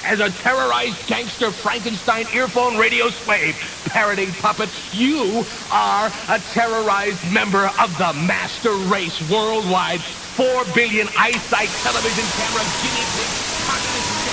as a terrorized gangster Frankenstein earphone radio slave, parroting puppet. You are a terrorized member of the master race worldwide. 4 billion eyesight television camera guinea pigs. Communist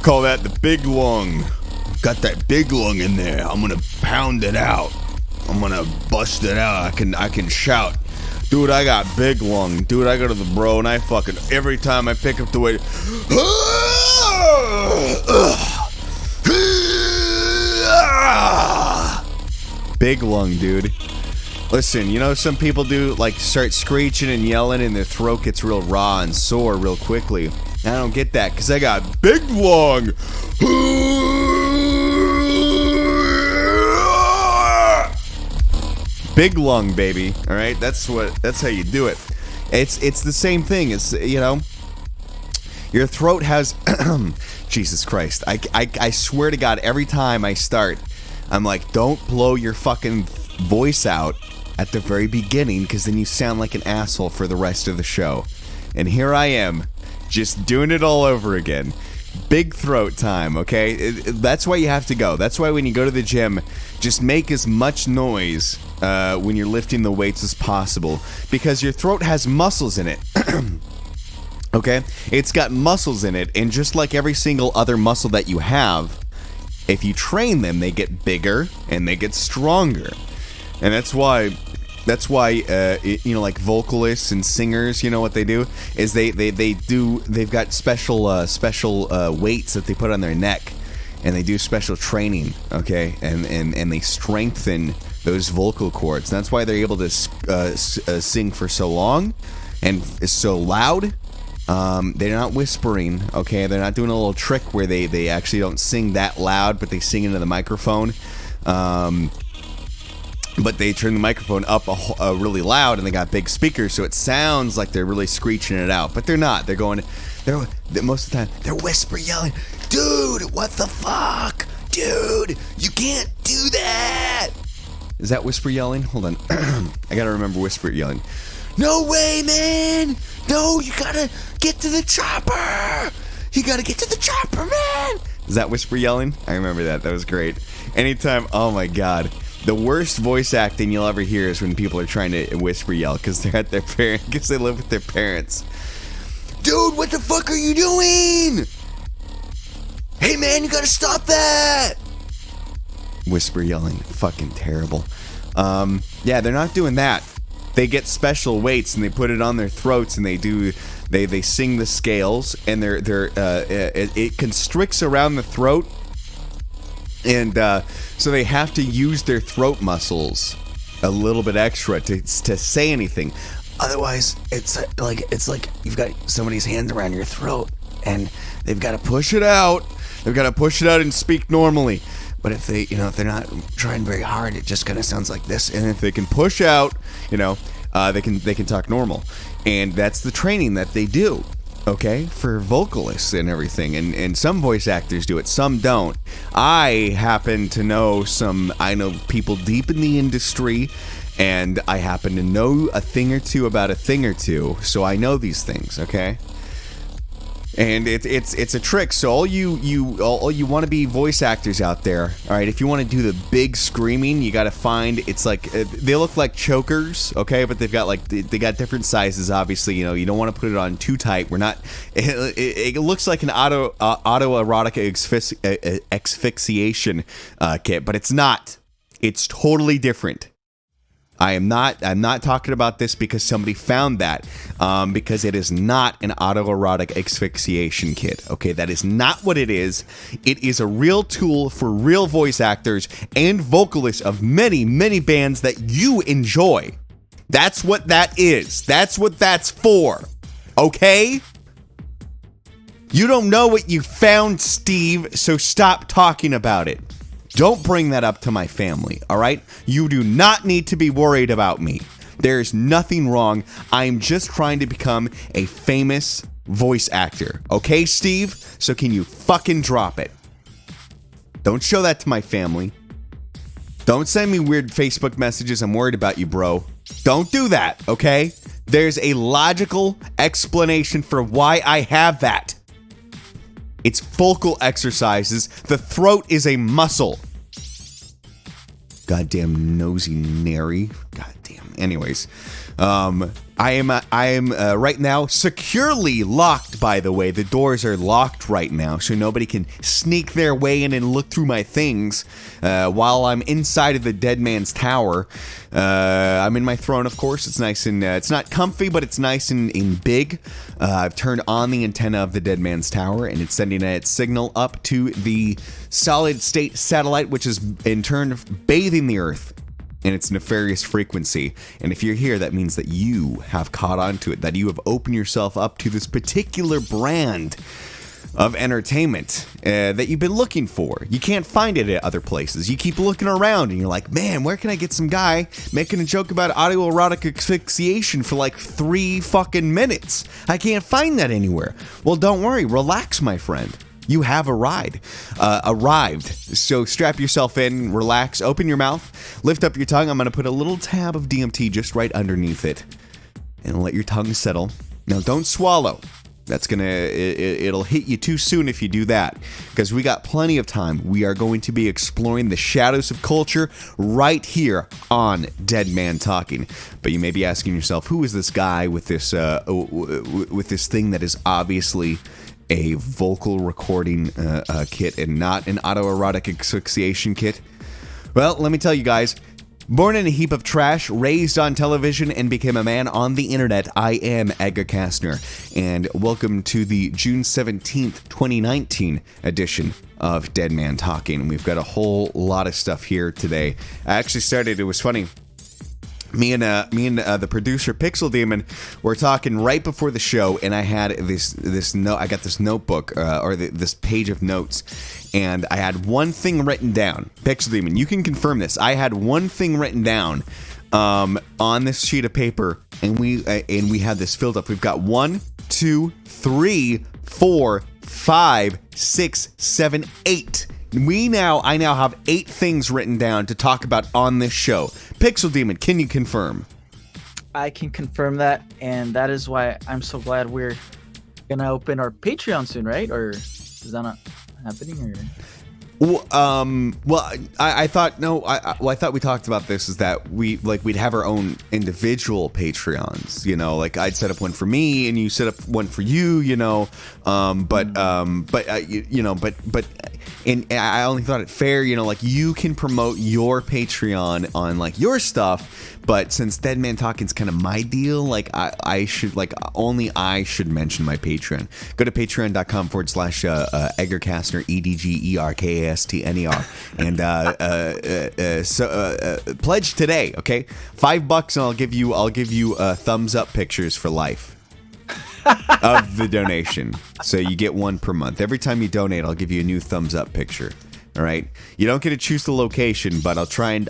Call that the big lung. Got that big lung in there. I'm gonna pound it out. I'm gonna bust it out. I can shout, dude, I got big lung. Dude, I go to the bro and I fucking, every time I pick up the weight, big lung, dude. Listen, you know, some people do like start screeching and yelling and their throat gets real raw and sore real quickly. I don't get that because I got big lung. Big lung, baby. All right, that's how you do it. It's the same thing. It's, you know, your throat has Jesus Christ. I swear to God, every time I start, I'm like, don't blow your fucking voice out at the very beginning because then you sound like an asshole for the rest of the show. And here I am, just doing it all over again. Big throat time, okay? That's why you have to go. That's why when you go to the gym, just make as much noise when you're lifting the weights as possible, because your throat has muscles in it. Okay? It's got muscles in it, and just like every single other muscle that you have, if you train them, they get bigger and they get stronger. And that's why you know, like vocalists and singers, you know what they do is they've got special weights that they put on their neck, and they do special training, okay, and they strengthen those vocal cords. And that's why they're able to sing for so long and so loud. They're not whispering, okay, they're not doing a little trick where they actually don't sing that loud, but they sing into the microphone. But they turn the microphone up really loud, and they got big speakers, so it sounds like they're really screeching it out. But they're not. They're most of the time, they're whisper yelling, dude, what the fuck? Dude, you can't do that. Is that whisper yelling? Hold on. I gotta remember whisper yelling. No way, man. No, you gotta get to the chopper. You gotta get to the chopper, man. Is that whisper yelling? I remember that. That was great. Anytime, oh my God. The worst voice acting you'll ever hear is when people are trying to whisper yell because they're at their parents, because they live with their parents. Dude, what the fuck are you doing? Hey man, you gotta stop that. Whisper yelling, fucking terrible. Yeah, they're not doing that. They get special weights and they put it on their throats, and they sing the scales, and it constricts around the throat. And so they have to use their throat muscles a little bit extra to say anything. Otherwise, it's like you've got somebody's hand around your throat, and they've got to push it out. They've got to push it out and speak normally. But if they, if they're not trying very hard, it just kind of sounds like this. And if they can push out, They can talk normal, and that's the training that they do. Okay, for vocalists and everything, and some voice actors do it, some don't. I happen to know I know people deep in the industry, and I happen to know a thing or two about a thing or two, so I know these things. Okay. And it's a trick. So all you want to be voice actors out there, all right? If you want to do the big screaming, you got to find. It's like they look like chokers, okay? But they've got they got different sizes. Obviously, you don't want to put it on too tight. We're not. It looks like an autoerotic asphyxiation kit, but it's not. It's totally different. I'm not talking about this because somebody found that, because it is not an autoerotic asphyxiation kit. Okay, that is not what it is. It is a real tool for real voice actors and vocalists of many, many bands that you enjoy. That's what that is. That's what that's for. Okay? You don't know what you found, Steve, so stop talking about it. Don't bring that up to my family, all right? You do not need to be worried about me. There's nothing wrong. I'm just trying to become a famous voice actor. Okay, Steve? So can you fucking drop it? Don't show that to my family. Don't send me weird Facebook messages. I'm worried about you, bro. Don't do that, okay? There's a logical explanation for why I have that. It's vocal exercises. The throat is a muscle. Goddamn nosy nary. Goddamn. Anyways, I am right now securely locked, by the way. The doors are locked right now, so nobody can sneak their way in and look through my things while I'm inside of the dead man's tower. I'm in my throne, of course. It's nice and it's not comfy, but it's nice and big. I've turned on the antenna of the dead man's tower, and it's sending its signal up to the solid state satellite, which is in turn bathing the Earth in its nefarious frequency. And if you're here, that means that you have caught on to it, that you have opened yourself up to this particular brand of entertainment that you've been looking for. You can't find it at other places. You keep looking around and you're like, man, where can I get some guy making a joke about autoerotic asphyxiation for like 3 fucking minutes? I can't find that anywhere. Well, don't worry. Relax, my friend. You have arrived. So strap yourself in, relax, open your mouth, lift up your tongue. I'm going to put a little tab of DMT just right underneath it and let your tongue settle. Now, don't swallow. That's it'll hit you too soon if you do that, because we got plenty of time. We are going to be exploring the shadows of culture right here on Dead Man Talking. But you may be asking yourself, who is this guy with this thing that is obviously a vocal recording kit and not an autoerotic asphyxiation kit? Well, let me tell you guys. Born in a heap of trash, raised on television, and became a man on the internet, I am Edgar Kastner, and welcome to the June 17th, 2019 edition of Dead Man Talking. We've got a whole lot of stuff here today. I actually started, it was funny, me and the producer Pixle Demon were talking right before the show, and I had this note. I got this notebook this page of notes, and I had one thing written down. Pixel Demon, you can confirm this. I had one thing written down on this sheet of paper, and we have this filled up. We've got 1, 2, 3, 4, 5, 6, 7, 8. I now have 8 things written down to talk about on this show. Pixel Demon, can you confirm? I can confirm that, and that is why I'm so glad we're gonna open our Patreon soon, right? Or is that not happening? Or I thought I thought we talked about this, is that we'd have our own individual Patreons, like I'd set up one for me and you set up one for you, and I only thought it fair, like you can promote your Patreon on like your stuff, but since Dead Man Talking's kind of my deal, like I should, only I should mention my Patreon. Go to patreon.com/Edgar Kastner, EDGERKASTNER, and pledge today, okay? $5 and I'll give you thumbs up pictures for life of the donation. So you get one per month. Every time you donate, I'll give you a new thumbs up picture. All right, you don't get to choose the location, but I'll try and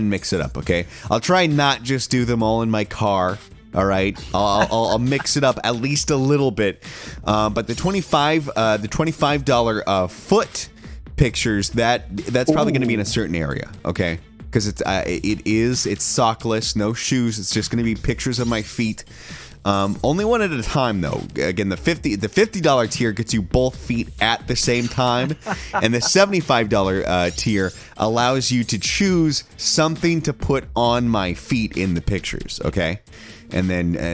mix it up. Okay, I'll try and not just do them all in my car. All right, I'll mix it up at least a little bit. But the $25 foot pictures, that's probably going to be in a certain area. Okay, because it's sockless, no shoes. It's just going to be pictures of my feet. Only one at a time, though. Again, the $50 tier gets you both feet at the same time, and the $75 tier allows you to choose something to put on my feet in the pictures. Okay, and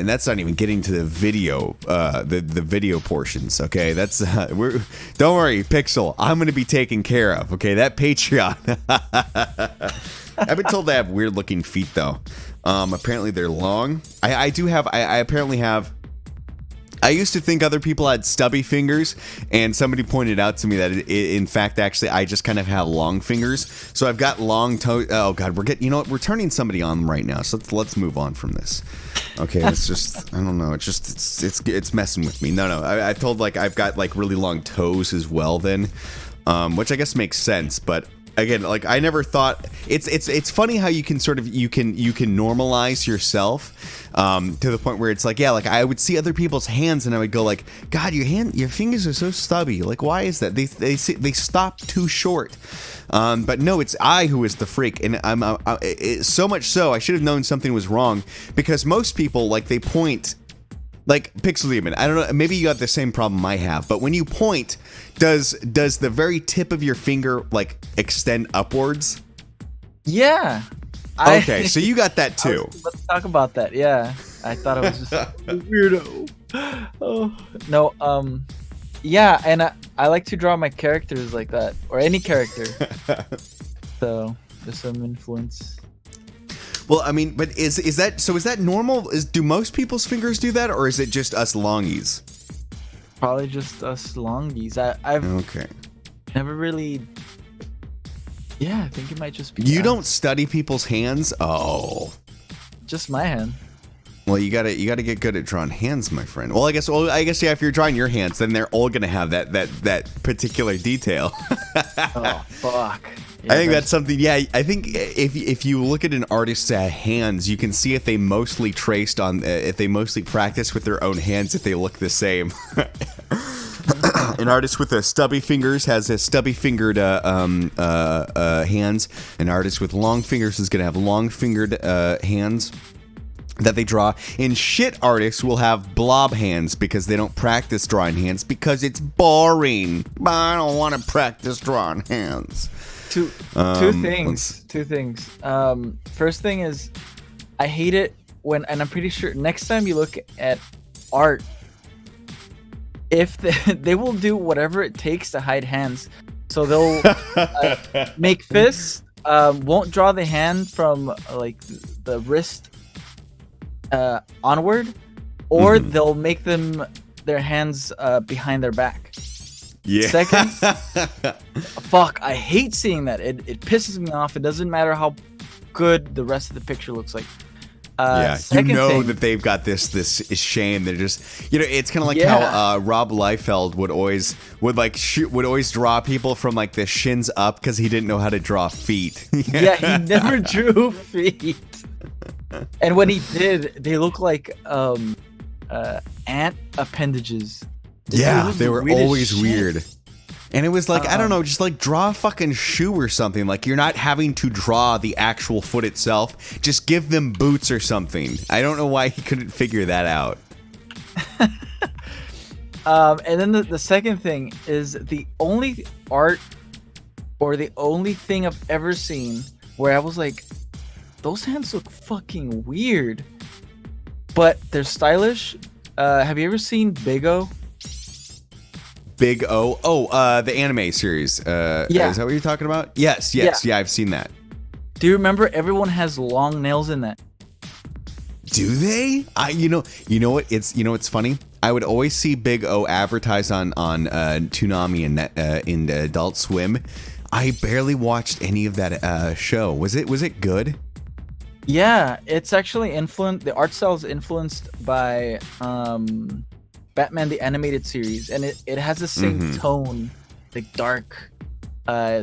that's not even getting to the video, the video portions. Okay, that's don't worry, Pixel. I'm gonna be taken care of. Okay, that Patreon. I've been told I have weird looking feet though. Apparently they're long. I apparently have. I used to think other people had stubby fingers, and somebody pointed out to me that in fact, actually, I just kind of have long fingers. So I've got long toes. Oh God, we're turning somebody on right now. So let's move on from this. Okay, it's just, I don't know. It's messing with me. No. I told I've got really long toes as well then, which I guess makes sense, but. Again, I never thought it's funny how you can normalize yourself to the point where it's I would see other people's hands and I would go God, your fingers are so stubby. Why is that? They stop too short. But no, it's I who is the freak, and I'm so much so I should have known something was wrong, because most people they point. Pixel Demon, I don't know, maybe you got the same problem I have, but when you point, does the very tip of your finger extend upwards? Yeah. Okay, so you got that too. Let's talk about that. Yeah, I thought it was just a weirdo. Oh no. Yeah, and I like to draw my characters like that, or any character. So there's some influence. Well, I mean, but is that normal? Do most people's fingers do that, or is it just us longies? Probably just us longies. I've never really. Yeah, I think it might just be. You don't study people's hands? Oh, just my hand. Well, you gotta get good at drawing hands, my friend. Well, I guess yeah. If you're drawing your hands, then they're all gonna have that particular detail. Oh fuck. Yeah, I think that's something. Yeah, I think if you look at an artist's hands, you can see if they mostly if they mostly practice with their own hands, if they look the same. An artist with stubby fingers has a stubby fingered hands. An artist with long fingers is gonna have long fingered hands that they draw. And shit artists will have blob hands because they don't practice drawing hands because it's boring. I don't want to practice drawing hands. Two things. First thing is, I hate it when, and I'm pretty sure next time you look at art, if they will do whatever it takes to hide hands. So they'll make fists, won't draw the hand from the wrist onward, or they'll make their hands behind their back. Yeah. Second, fuck, I hate seeing that. It pisses me off. It doesn't matter how good the rest of the picture looks like. Yeah, that they've got this shame. They're just, it's kind of like how Rob Liefeld would always draw people from the shins up because he didn't know how to draw feet. Yeah, he never drew feet. And when he did, they look like ant appendages. Yeah, they were always weird. And it was I don't know, just draw a fucking shoe or something. You're not having to draw the actual foot itself. Just give them boots or something. I don't know why he couldn't figure that out. And then the second thing is the only art or the only thing I've ever seen where I was like, those hands look fucking weird, but they're stylish. Have you ever seen Big O? Big O? Oh, the anime series. Yeah. Is that what you're talking about? Yes. Yeah, I've seen that. Do you remember everyone has long nails in that? Do they? You know what? It's funny. I would always see Big O advertised on Toonami and in Adult Swim. I barely watched any of that show. Was it good? Yeah, it's actually influenced. The art style is influenced by Batman the Animated Series, and it has the same tone, dark,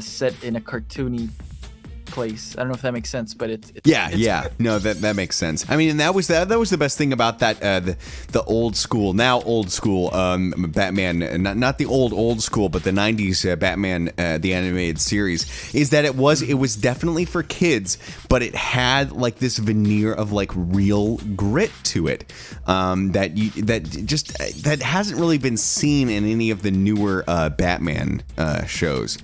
set in a cartoony place. I don't know if that makes sense, but it's yeah. No, that makes sense. I mean, and that was the best thing about that the old school Batman, not the old school, but the 90s Batman the animated series, is that it was definitely for kids, but it had like this veneer of like real grit to it, that hasn't really been seen in any of the newer Batman shows.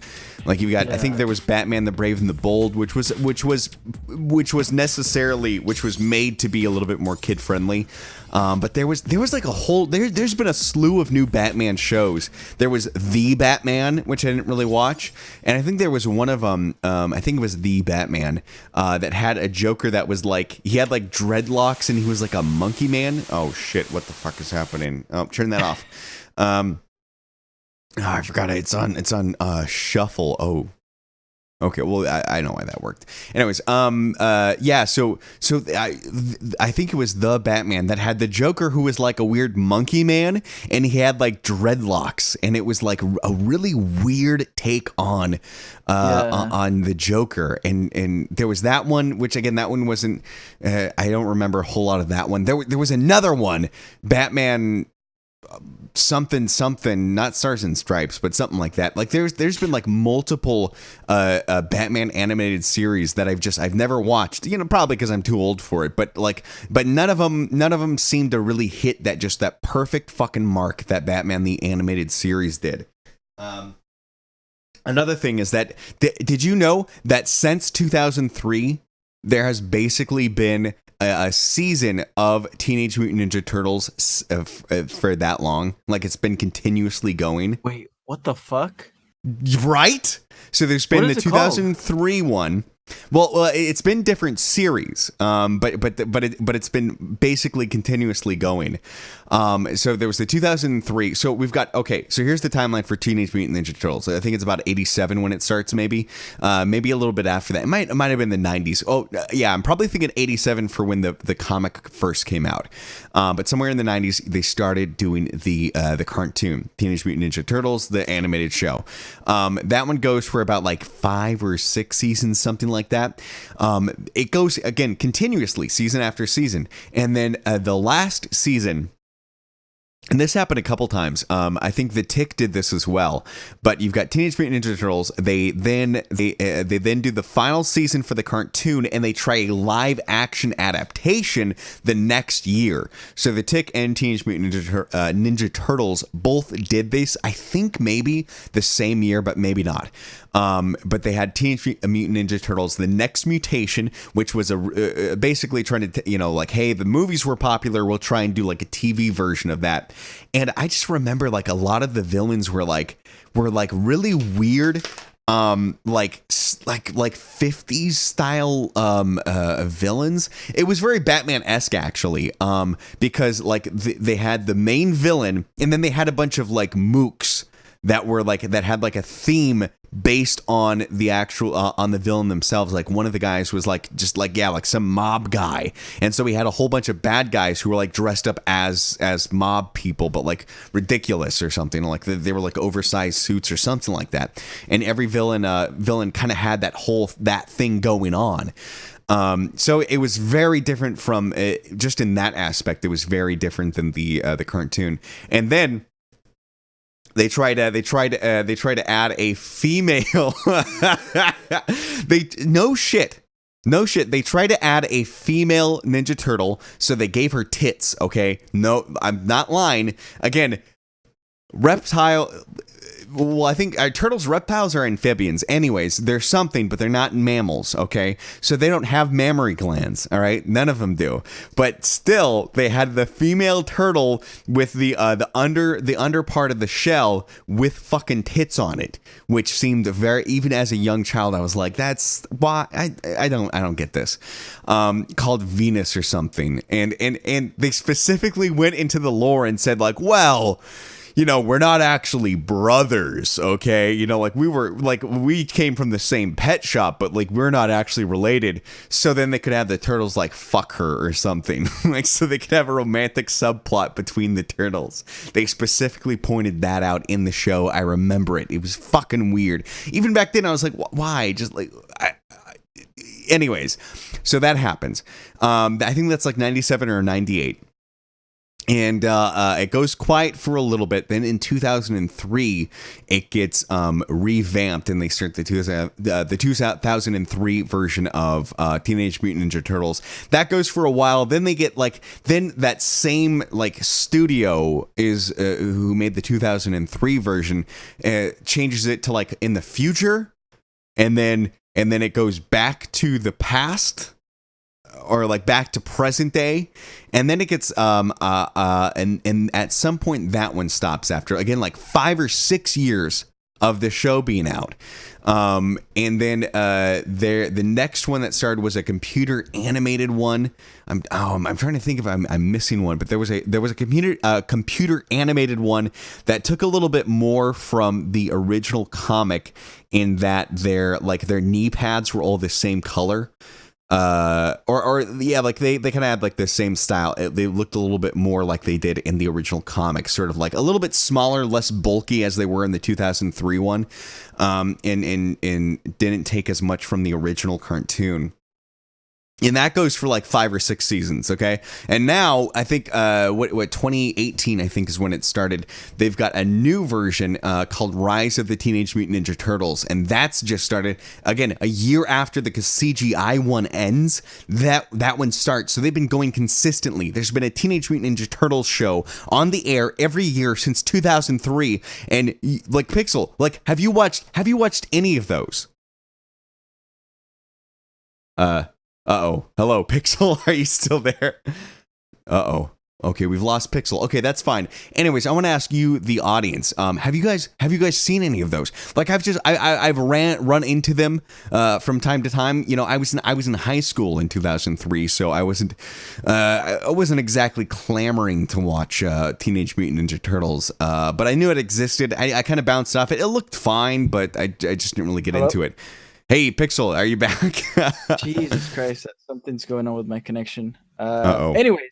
Like you got, I think there was Batman the Brave and the Bold, which was made to be a little bit more kid friendly. But there was like a whole there's been a slew of new Batman shows. There was The Batman, which I didn't really watch, and I think there was one of them. I think it was The Batman that had a Joker that was like he had like dreadlocks and he was like a monkey man. Oh shit! What the fuck is happening? Oh, turn that off. Oh, I forgot it's on shuffle. Oh, okay. Well, I know why that worked. Anyways, yeah. So I think it was The Batman that had the Joker who was like a weird monkey man, and he had like dreadlocks, and it was like a really weird take on the Joker. And there was that one, which again, that one wasn't. I don't remember a whole lot of that one. There was another one, Batman. Something, not Stars and Stripes, but something like that. Like there's been like multiple Batman animated series that I've never watched. You know, probably because I'm too old for it. But none of them seem to really hit that perfect fucking mark that Batman the animated series did. Another thing is that did you know that since 2003 there has basically been a season of Teenage Mutant Ninja Turtles for that long? Like it's been continuously going. Wait, what the fuck? Right? So there's been the 2003 called? One. Well, it's been different series, but it's been basically continuously going. So there was the 2003. So we've got So here's the timeline for Teenage Mutant Ninja Turtles. I think it's about 87 when it starts, maybe a little bit after that. It might have been the 90s. Oh yeah, I'm probably thinking 87 for when the comic first came out. But somewhere in the 90s they started doing the cartoon Teenage Mutant Ninja Turtles, the animated show. That one goes for about like 5 or 6 seasons, something like that. It goes again continuously, season after season, and then the last season. And this happened a couple times. I think the Tick did this as well. But you've got Teenage Mutant Ninja Turtles. They then do the final season for the cartoon, and they try a live action adaptation the next year. So the Tick and Teenage Mutant Ninja Turtles both did this. I think maybe the same year, but maybe not. But they had Teenage Mutant Ninja Turtles: The Next Mutation, which was basically trying to, like, hey, the movies were popular, we'll try and do like a TV version of that. And I just remember like a lot of the villains were really weird, like 50s style villains. It was very Batman-esque actually, because like they had the main villain, and then they had a bunch of like mooks that were like that had like a theme based on the actual on the villain themselves. Like one of the guys was like just like like some mob guy, and so we had a whole bunch of bad guys who were like dressed up as mob people, but like ridiculous or something. Like they were like oversized suits or something like that. And every villain kind of had that thing going on. So it was very different from just in that aspect. It was very different than the cartoon. And then they try to add a female. No shit. They try to add a female Ninja Turtle, so they gave her tits. Okay, no, I'm not lying. Again, reptile. Well, I think reptiles are amphibians. Anyways, they're something, but they're not mammals, okay? So they don't have mammary glands, all right? None of them do. But still, they had the female turtle with the under part of the shell with fucking tits on it, which seemed very, even as a young child, I was like, that's why I don't get this. Called Venus or something. And they specifically went into the lore and said like, well, we're not actually brothers, okay? Like we came from the same pet shop, but like we're not actually related. So then they could have the turtles like fuck her or something. Like so they could have a romantic subplot between the turtles. They specifically pointed that out in the show. I remember it. It was fucking weird. Even back then I was like, why? Just like anyways, so that happens. I think that's like 97 or 98. And it goes quiet for a little bit. Then in 2003, it gets revamped, and they start the 2003 version of Teenage Mutant Ninja Turtles. That goes for a while. Then they get then that same studio is who made the 2003 version changes it to in the future, and then it goes back to the past. Or back to present day, and then it gets and at some point that one stops after again 5 or 6 years of the show being out, and then the next one that started was a computer animated one. I'm trying to think if I'm missing one, but there was a computer animated one that took a little bit more from the original comic in that their knee pads were all the same color. They kind of had the same style. They looked a little bit more like they did in the original comic, sort of a little bit smaller, less bulky as they were in the 2003 one, and didn't take as much from the original cartoon. And that goes for 5 or 6 seasons, okay? And now, I think, 2018, I think, is when it started. They've got a new version called Rise of the Teenage Mutant Ninja Turtles. And that's just started, again, a year after the CGI one ends. That one starts. So they've been going consistently. There's been a Teenage Mutant Ninja Turtles show on the air every year since 2003. And, Pixel, have you watched any of those? Uh-oh. Hello, Pixel. Are you still there? Uh-oh. Okay, we've lost Pixel. Okay, that's fine. Anyways, I want to ask you, the audience, have you guys seen any of those? I've run into them from time to time. I was in high school in 2003, so I wasn't exactly clamoring to watch Teenage Mutant Ninja Turtles, but I knew it existed. I kind of bounced off it. It looked fine, but I just didn't really get into it. Hey, Pixel, are you back? Jesus Christ, something's going on with my connection. Uh-oh. Anyways,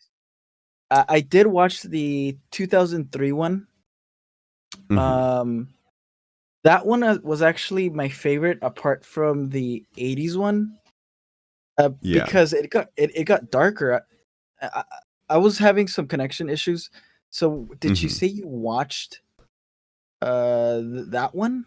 I did watch the 2003 one. Mm-hmm. That one was actually my favorite, apart from the 80s one, because it got darker. I was having some connection issues. So, did you say you watched that one?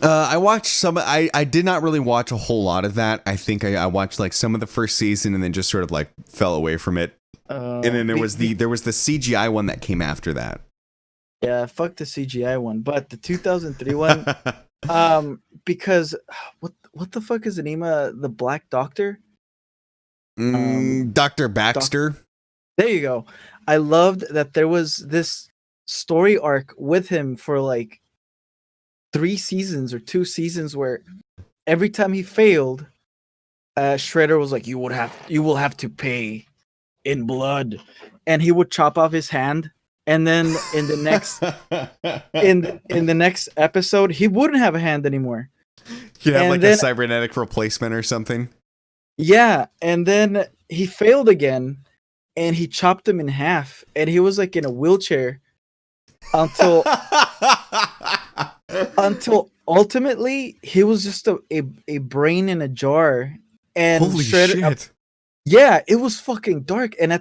I watched some. I did not really watch a whole lot of that. I think I watched some of the first season and then just sort of fell away from it. And then there was the CGI one that came after that. Yeah, fuck the CGI one, but the 2003 one, because what the fuck is the name of the Black Doctor? Dr. Baxter. There you go. I loved that there was this story arc with him for 3 seasons or 2 seasons where every time he failed, Shredder was like, you will have to pay in blood, and he would chop off his hand, and then in the next in the next episode he wouldn't have a hand anymore. He'd have a cybernetic replacement or something. Yeah, and then he failed again, and he chopped him in half, and he was in a wheelchair until ultimately he was just a brain in a jar. And holy shit. Yeah, it was fucking dark. And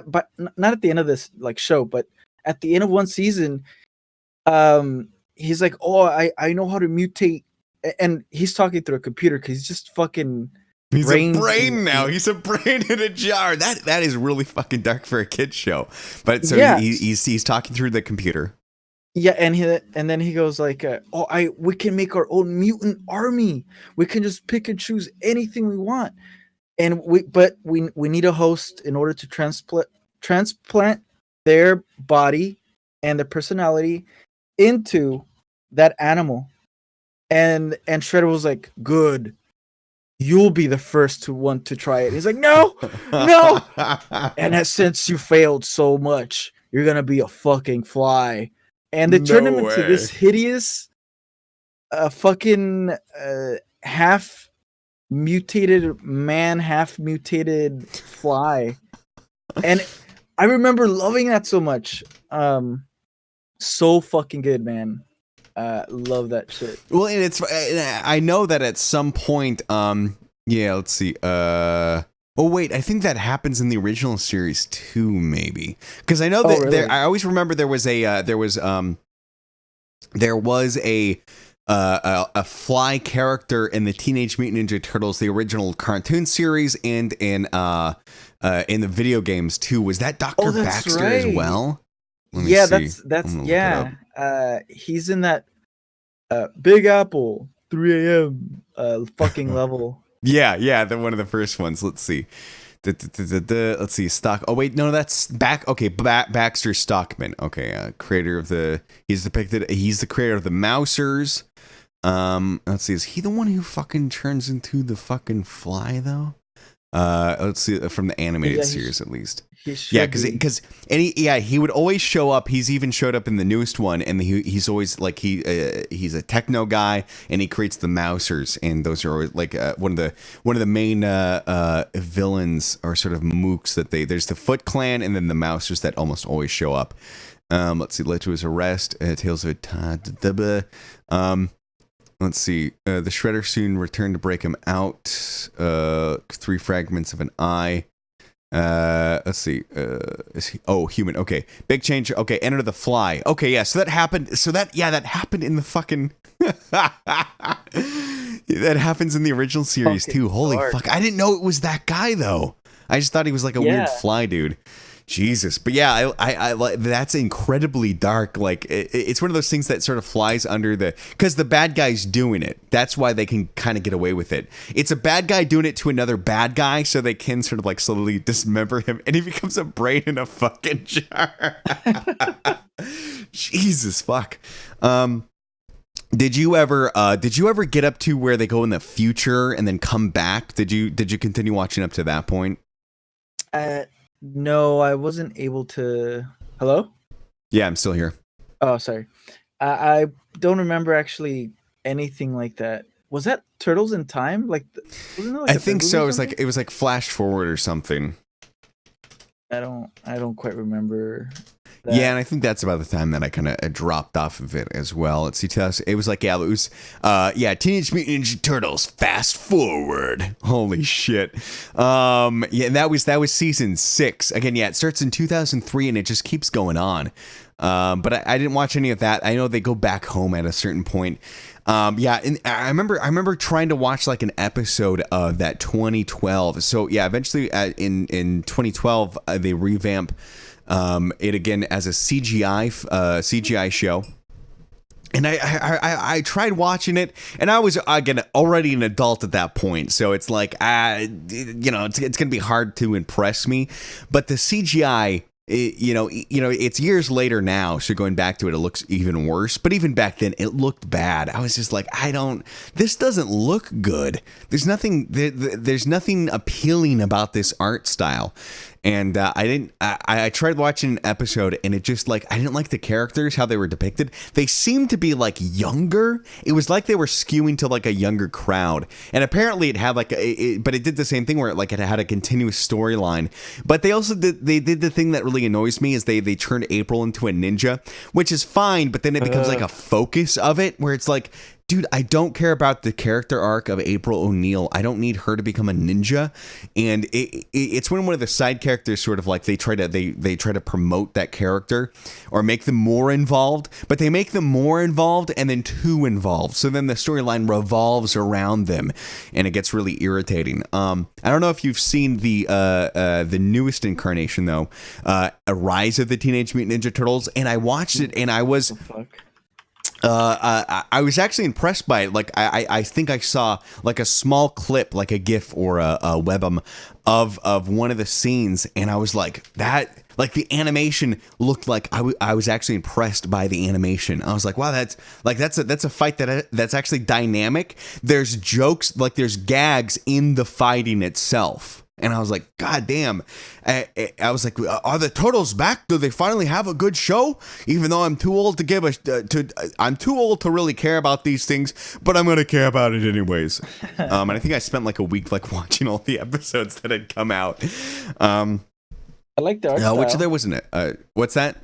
but not at the end of this show, but at the end of one season, he's like, oh, I know how to mutate, and he's talking through a computer because he's just fucking He's a brain now. He's a brain in a jar. That is really fucking dark for a kid's show. But so yeah. he's talking through the computer. Yeah, and then he goes we can make our own mutant army. We can just pick and choose anything we want. And we need a host in order to transplant their body and their personality into that animal. And Shredder was like, good. You'll be the first one to try it. He's like, no. And since you failed so much, you're gonna be a fucking fly. and they turned him No into way. this hideous, fucking half mutated man, half mutated fly. And I remember loving that so much. So fucking good, man. Love that shit. Well, and it's I know that at some point, yeah, let's see. Oh wait, I think that happens in the original series too, maybe. Because I know that really? I always remember there was a fly character in the Teenage Mutant Ninja Turtles, the original cartoon series, and in the video games too. Was that Dr. Baxter as well? Yeah, that's yeah. He's in that Big Apple 3 a.m. Fucking level. Yeah, the one of the first ones. Let's see. Let's see. Stock. Oh wait, no, that's back. Okay, Baxter Stockman. Okay, creator of the. He's the creator of the Mousers. Let's see. Is he the one who fucking turns into the fucking fly though? Let's see, from the animated series at least. Yeah, because he would always show up. He's even showed up in the newest one, and he's always like he's a techno guy, and he creates the Mousers, and those are always like one of the main villains or sort of mooks that there's the Foot Clan and then the Mousers that almost always show up. Let's see, led to his arrest. Tales of Let's see. The Shredder soon returned to break him out. 3 fragments of an eye. Let's see. Is he? Oh, human. Okay. Big change. Okay. Enter the Fly. Okay. Yeah. So that happened. That happened in the fucking. That happens in the original series too. Holy fuck! I didn't know it was that guy though. I just thought he was like a weird fly dude. Jesus, but yeah, I that's incredibly dark. Like it's one of those things that sort of flies under because the bad guy's doing it. That's why they can kind of get away with it. It's a bad guy doing it to another bad guy, so they can sort of like slowly dismember him, and he becomes a brain in a fucking jar. Jesus fuck. Did you ever get up to where they go in the future and then come back? Did you continue watching up to that point? No, I wasn't able to. Hello? Yeah, I'm still here. Oh, sorry. I don't remember actually anything like that. Was that Turtles in Time? Wasn't it like I think so. It was like Flash Forward or something. I don't quite remember that. Yeah, and I think that's about the time that I kind of dropped off of it as well. Let's see, it was like, Teenage Mutant Ninja Turtles Fast Forward. Holy shit. Yeah, and that was season 6. Again, yeah, it starts in 2003 and it just keeps going on. But I didn't watch any of that. I know they go back home at a certain point. Yeah, and I remember trying to watch like an episode of that 2012. So yeah, eventually in 2012 they revamp it again as a CGI show. And I tried watching it, and I was again already an adult at that point, so it's like it's gonna be hard to impress me. But the CGI, it's years later now, so going back to it, it looks even worse. But even back then, it looked bad. I was just like, this doesn't look good. There's nothing appealing about this art style. And I tried watching an episode, and it just like, I didn't like the characters, how they were depicted. They seemed to be like younger. It was like they were skewing to like a younger crowd. And apparently it had like, but it did the same thing where it had a continuous storyline. But they also did the thing that really annoys me is they turned April into a ninja, which is fine. But then it becomes like a focus of it where it's like, dude, I don't care about the character arc of April O'Neil. I don't need her to become a ninja. And it's when one of the side characters sort of like they try to promote that character or make them more involved, but they make them more involved and then too involved. So then the storyline revolves around them, and it gets really irritating. I don't know if you've seen the newest incarnation though, A Rise of the Teenage Mutant Ninja Turtles, and I watched it and I was. I was actually impressed by it. Like I think I saw like a small clip, like a GIF or a webm of one of the scenes, and I was like, that, like the animation looked like I was actually impressed by the animation. I was like, wow, that's a fight that's actually dynamic. There's jokes, like there's gags in the fighting itself. And I was like, God damn. I was like, are the turtles back? Do they finally have a good show? Even though I'm too old to I'm too old to really care about these things, but I'm gonna care about it anyways. And I think I spent like a week like watching all the episodes that had come out. I like the art style. Which there wasn't it. What's that?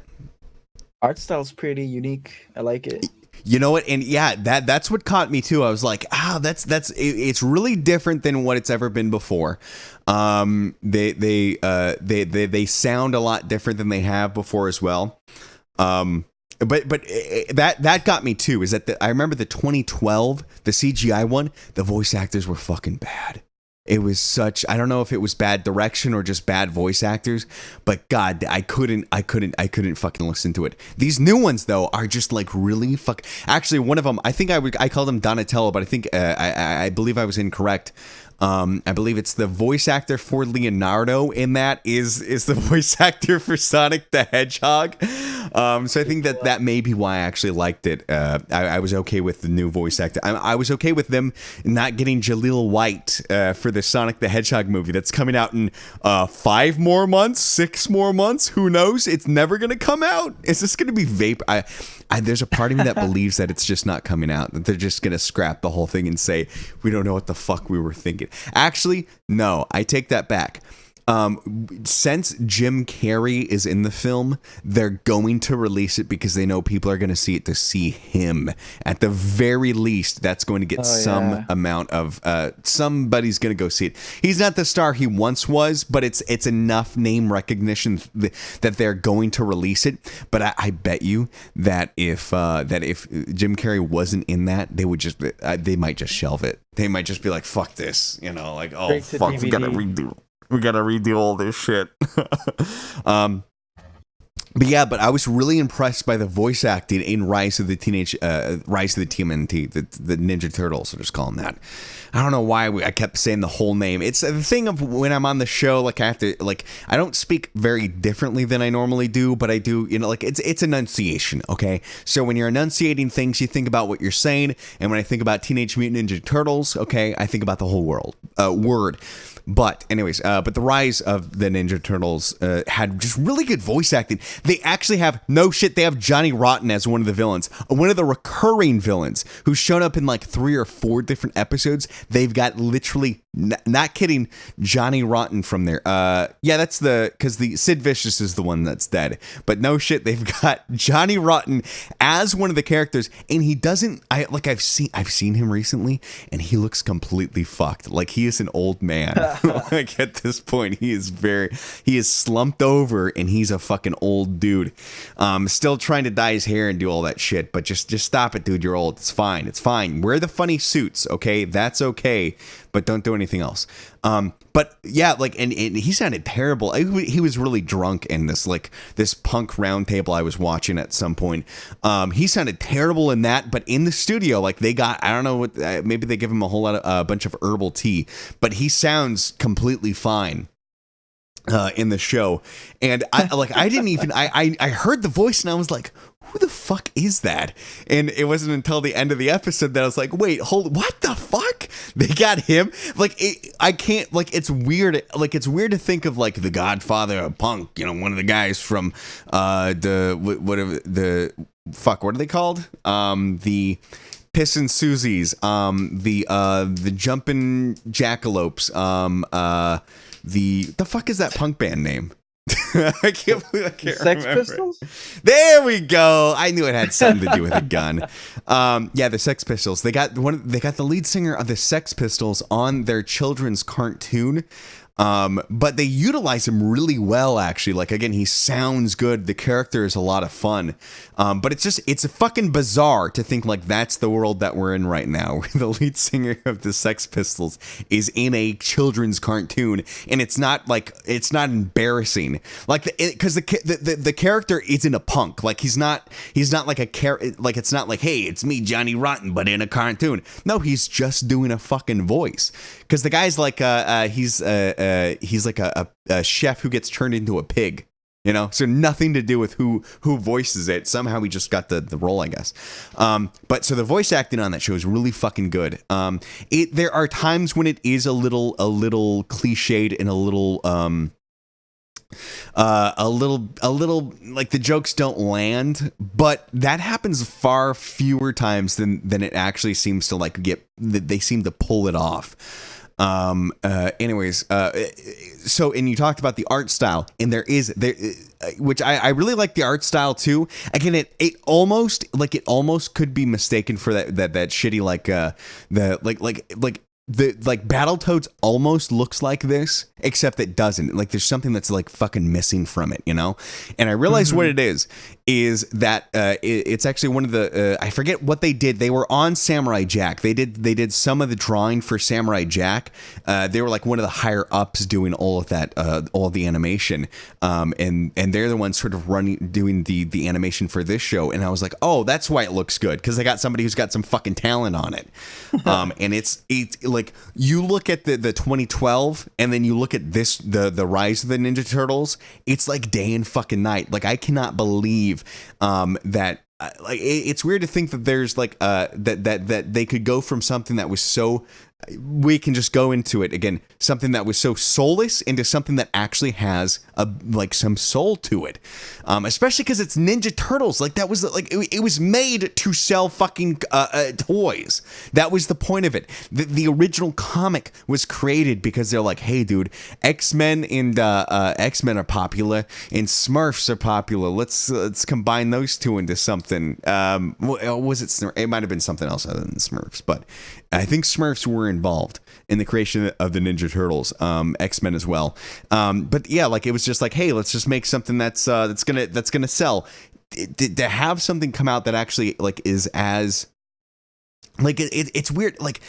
Art style's pretty unique. I like it. You know what? And yeah, that's what caught me too. I was like, it's really different than what it's ever been before. They sound a lot different than they have before as well. But that got me too. Is that I remember the 2012, the CGI one, the voice actors were fucking bad. It was such, I don't know if it was bad direction or just bad voice actors, but God, I couldn't fucking listen to it. These new ones though are just like really actually one of them, I think I called him Donatello, but I think I believe I was incorrect. I believe it's the voice actor for Leonardo in that is the voice actor for Sonic the Hedgehog. So I think that may be why I actually liked it. I was okay with the new voice actor. I was okay with them not getting Jaleel White for the Sonic the Hedgehog movie that's coming out in 5 more months, 6 more months. Who knows? It's never going to come out. Is this going to be vapor? There's a part of me that believes that it's just not coming out, that they're just going to scrap the whole thing and say, we don't know what the fuck we were thinking. Actually, no, I take that back. Since Jim Carrey is in the film, they're going to release it because they know people are going to see it to see him. At the very least, that's going to get some amount of somebody's going to go see it. He's not the star he once was, but it's enough name recognition that they're going to release it. But I bet you that if Jim Carrey wasn't in that, they would just they might just shelve it. They might just be like, fuck this, like, oh fuck, we gotta redo all this shit. But I was really impressed by the voice acting in Rise of the TMNT, the Ninja Turtles. I'll just call them that. I don't know why I kept saying the whole name. It's the thing of when I'm on the show, like I have to, like, I don't speak very differently than I normally do, but I do, like it's enunciation. Okay, so when you're enunciating things, you think about what you're saying, and when I think about Teenage Mutant Ninja Turtles, okay, I think about the whole word. But anyways, but the Rise of the Ninja Turtles had just really good voice acting. They actually have, no shit, they have Johnny Rotten as one of the villains, one of the recurring villains who's shown up in like 3 or 4 different episodes. They've got literally, not kidding, Johnny Rotten from there. That's because the Sid Vicious is the one that's dead. But no shit, they've got Johnny Rotten as one of the characters, and he doesn't. I've seen him recently, and he looks completely fucked. Like he is an old man. Like at this point, he is slumped over, and he's a fucking old dude. Still trying to dye his hair and do all that shit, but just stop it, dude. You're old. It's fine. It's fine. Wear the funny suits, okay? That's okay, but don't do anything else. But yeah, like, and he sounded terrible. He was really drunk in this punk roundtable I was watching at some point. He sounded terrible in that, but in the studio, like they got, I don't know what, maybe they give him a bunch of herbal tea, but he sounds completely fine in the show. And I heard the voice and I was like, who the fuck is that? And it wasn't until the end of the episode that I was like, wait, what the fuck? They got him? I can't, it's weird. Like, it's weird to think of, like, the Godfather of punk, one of the guys from, what are they called? The Pissin' Susies, the Jumpin' Jackalopes, the fuck is that punk band name? I can't Sex remember. Pistols? There we go. I knew it had something to do with a gun. The Sex Pistols. They got the lead singer of the Sex Pistols on their children's cartoon. But they utilize him really well, actually. Like, again, he sounds good. The character is a lot of fun. But it's fucking bizarre to think like that's the world that we're in right now, where the lead singer of the Sex Pistols is in a children's cartoon, and it's not embarrassing. Like, because the character isn't a punk. Like, he's not like a like, it's not like, hey, it's me, Johnny Rotten, but in a cartoon. No, he's just doing a fucking voice. Because the guy's like, he's like a chef who gets turned into a pig. So nothing to do with who voices it. Somehow we just got the role, I guess. But so the voice acting on that show is really fucking good. There are times when it is a little cliched and a little like the jokes don't land, but that happens far fewer times than it actually seems to like they seem to pull it off. Anyways, so, and you talked about the art style, and which I really like the art style too. Again, it almost could be mistaken for that shitty the Battletoads almost looks like this, except it doesn't. Like there's something that's like fucking missing from it, And I realized what it is that it's actually one of the I forget what they did. They were on Samurai Jack. They did some of the drawing for Samurai Jack. They were like one of the higher ups doing all of that, all of the animation. And they're the ones sort of doing the animation for this show. And I was like, oh, that's why it looks good, because they got somebody who's got some fucking talent on it. And it's like you look at the 2012 and then you look at this the Rise of the Ninja Turtles. It's like day and fucking night. Like I cannot believe that like it's weird to think that there's like that they could go from something that was so, we can just go into it again, something that was so soulless into something that actually has like some soul to it, especially because it's Ninja Turtles. Like that was like it was made to sell fucking toys. That was the point of it. The original comic was created because they're like, hey dude, X-Men and X-Men are popular and Smurfs are popular, let's combine those two into something. Was it might have been something else other than Smurfs, but I think Smurfs were involved in the creation of the Ninja Turtles, X-Men as well. But yeah, like it was just like, hey, let's just make something that's gonna sell. To have something come out that actually like is as like it's weird. Like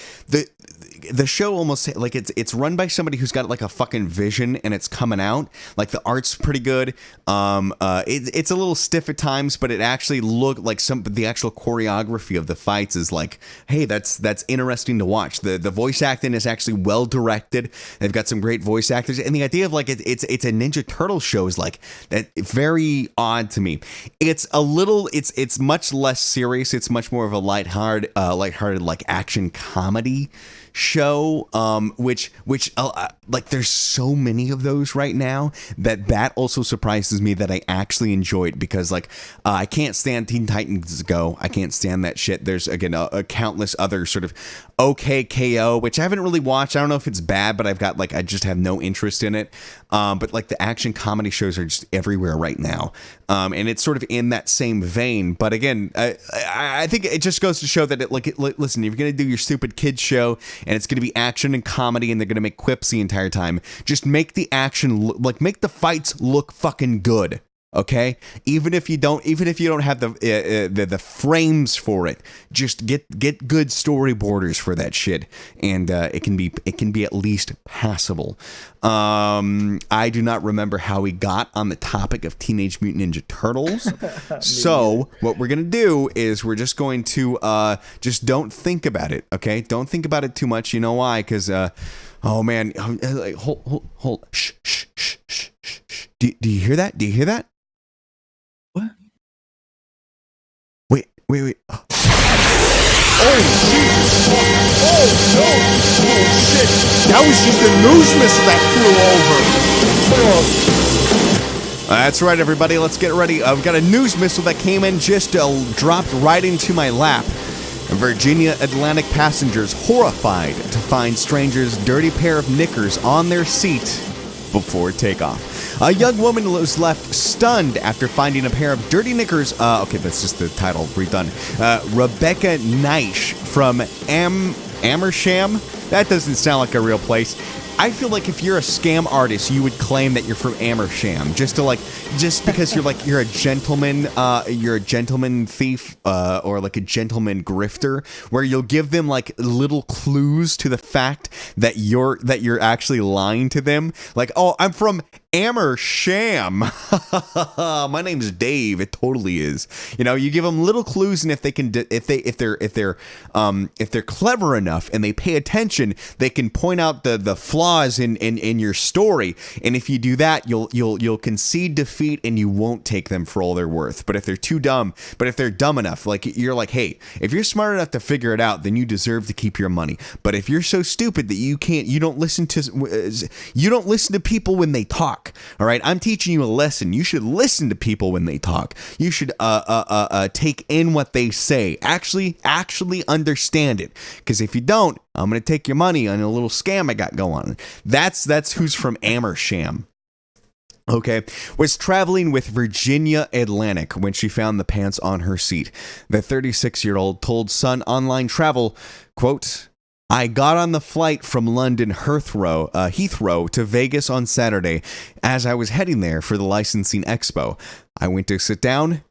the show almost like it's run by somebody who's got like a fucking vision and it's coming out. Like the art's pretty good. It's a little stiff at times, but it actually looked like the actual choreography of the fights is like, hey, that's interesting to watch. The voice acting is actually well directed. They've got some great voice actors, and the idea of like it's a Ninja Turtle show is like that very odd to me. It's much less serious. It's much more of a lighthearted like action comedy show, which like there's so many of those right now that also surprises me that I actually enjoyed, because like I can't stand Teen Titans Go. I can't stand that shit. There's again a countless other sort of KKKO, which I haven't really watched. I don't know if it's bad, but I just have no interest in it. But like the action comedy shows are just everywhere right now, and it's sort of in that same vein. But again, I think it just goes to show that listen, if you're gonna do your stupid kids show and it's going to be action and comedy and they're going to make quips the entire time, just make the action make the fights look fucking good. Okay, even if you don't have the frames for it, just get good storyboarders for that shit, and it can be at least passable. I do not remember how we got on the topic of Teenage Mutant Ninja Turtles. So what we're gonna do is we're just going to just don't think about it. Okay, don't think about it too much. You know why? Because oh man, hold. Shh. Do you hear that? Do you hear that? What? Wait. Oh, Jesus. Oh, no. Oh, shit. That was just a news missile that flew over. That's right, everybody. Let's get ready. I've got a news missile that came in, just dropped right into my lap. Virginia Atlantic passengers horrified to find strangers' dirty pair of knickers on their seat before takeoff. A young woman was left stunned after finding a pair of dirty knickers. Okay, that's just the title redone. Rebecca Neisch from Amersham. That doesn't sound like a real place. I feel like if you're a scam artist, you would claim that you're from Amersham, just because you're a gentleman thief, or like a gentleman grifter, where you'll give them like little clues to the fact that you're actually lying to them. Like, oh, I'm from Amersham. My name's Dave. It totally is. You give them little clues, and if they're clever enough and they pay attention, they can point out the flaw flaws in your story. And if you do that, you'll concede defeat and you won't take them for all they're worth. But if they're dumb enough, like you're like, hey, if you're smart enough to figure it out, then you deserve to keep your money. But if you're so stupid that you don't listen to people when they talk. All right, I'm teaching you a lesson. You should listen to people when they talk. You should take in what they say. Actually understand it. Because if you don't, I'm gonna take your money on a little scam I got going on. That's who's from Amersham. Okay, was traveling with Virginia Atlantic when she found the pants on her seat. The 36-year-old told Sun Online Travel, quote, I got on the flight from London Heathrow to Vegas on Saturday as I was heading there for the licensing expo. I went to sit down,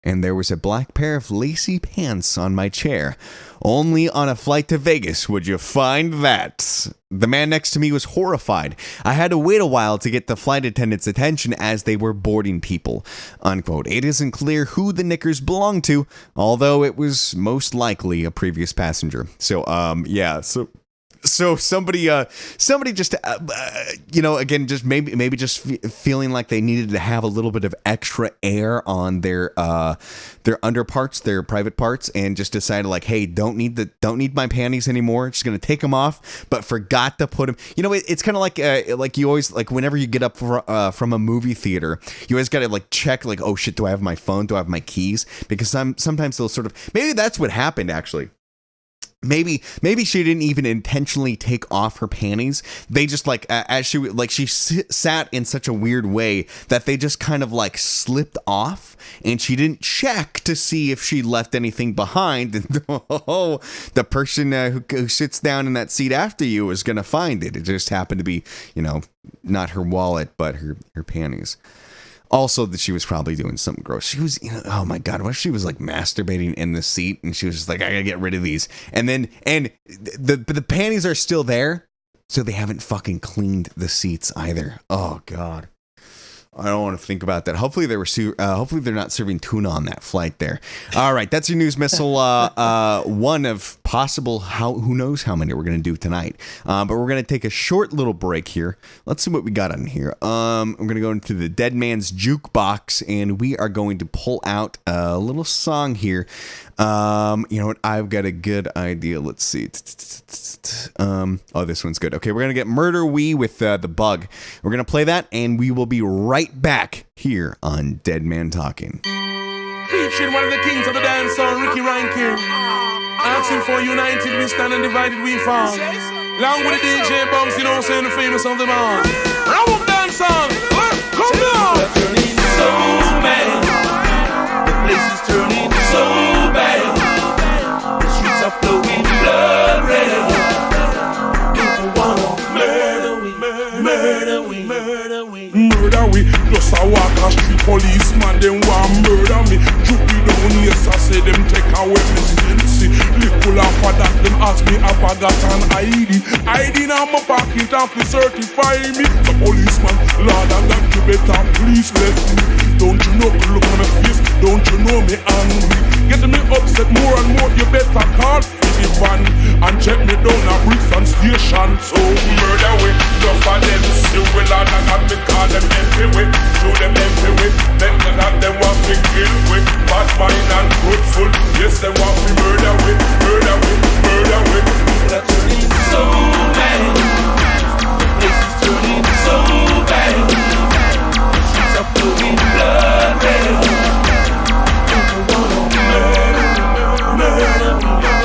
and there was a black pair of lacy pants on my chair. Only on a flight to Vegas would you find that. The man next to me was horrified. I had to wait a while to get the flight attendant's attention as they were boarding people. Unquote. It isn't clear who the knickers belonged to, although it was most likely a previous passenger. So somebody just again, just maybe just feeling like they needed to have a little bit of extra air on their underparts, their private parts, and just decided like, hey, don't need my panties anymore. Just gonna take them off, but forgot to put them. You know, it's kind of like you always, like whenever you get up from a movie theater, you always gotta like check like, oh shit, do I have my phone? Do I have my keys? Because sometimes they'll sort of, maybe that's what happened actually. Maybe she didn't even intentionally take off her panties. They just she sat in such a weird way that they just kind of like slipped off, and she didn't check to see if she left anything behind. And the person who sits down in that seat after you is gonna find it. It just happened to be, not her wallet, but her panties. Also, that she was probably doing something gross. She was, oh my God, what if she was like masturbating in the seat and she was just like, I gotta get rid of these. And the panties are still there, so they haven't fucking cleaned the seats either. Oh God. I don't want to think about that. Hopefully hopefully they're not serving tuna on that flight there. All right, that's your news missile. One of possible who knows how many we're gonna do tonight. But we're gonna take a short little break here. Let's see what we got on here. I'm gonna go into the Dead Man's Jukebox, and we are going to pull out a little song here. You know what? I've got a good idea. Let's see. Oh, this one's good. Okay, we're gonna get Murder We with the Bug. We're gonna play that, and we will be right back here on Dead Man Talking. Featuring one of the kings of the dance song, Ricky Rankin. Asking for united, we stand and divided, we fall. Long with the DJ Bumps, saying the famous of them all. Round up dance song, come down. Turning so bad, the place is turning so bad. The streets are flowing blood red. People wanna murder we. Just a walk a street policeman, them want murder me. Juke me down, yes, I say them take away me sense. Little after that, them ask me if I got an ID. ID now my pocket off to certify me. The policeman, Lord, I got you better, please let me. Don't you know, look at my face, don't you know me angry? Getting me upset more and more, you better call the van and check me down at Brixton Station. So murder way, enough of them still will and I got me call them empty way. Show them empty way, make them have them want to kill way. Bad mind and truthful, yes they want me murder way, murder way, murder way. People are turning so bad, the place is turning so bad. The streets are flowing blood red. People wanna murder me.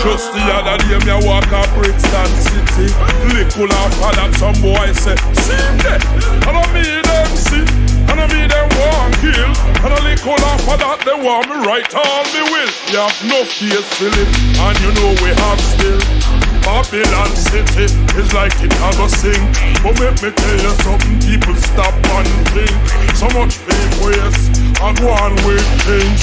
Just the other day, me a walk up Brixton City. Little after that, some boy say, see that, and I mean them see, and I mean them want kill, and a little after that, they want me right all me will. You have no fears, Philip, and you know we have still. Babylon City is like it has a sing. But let me tell you something, people stop and think. So much fake ways, I go on with things.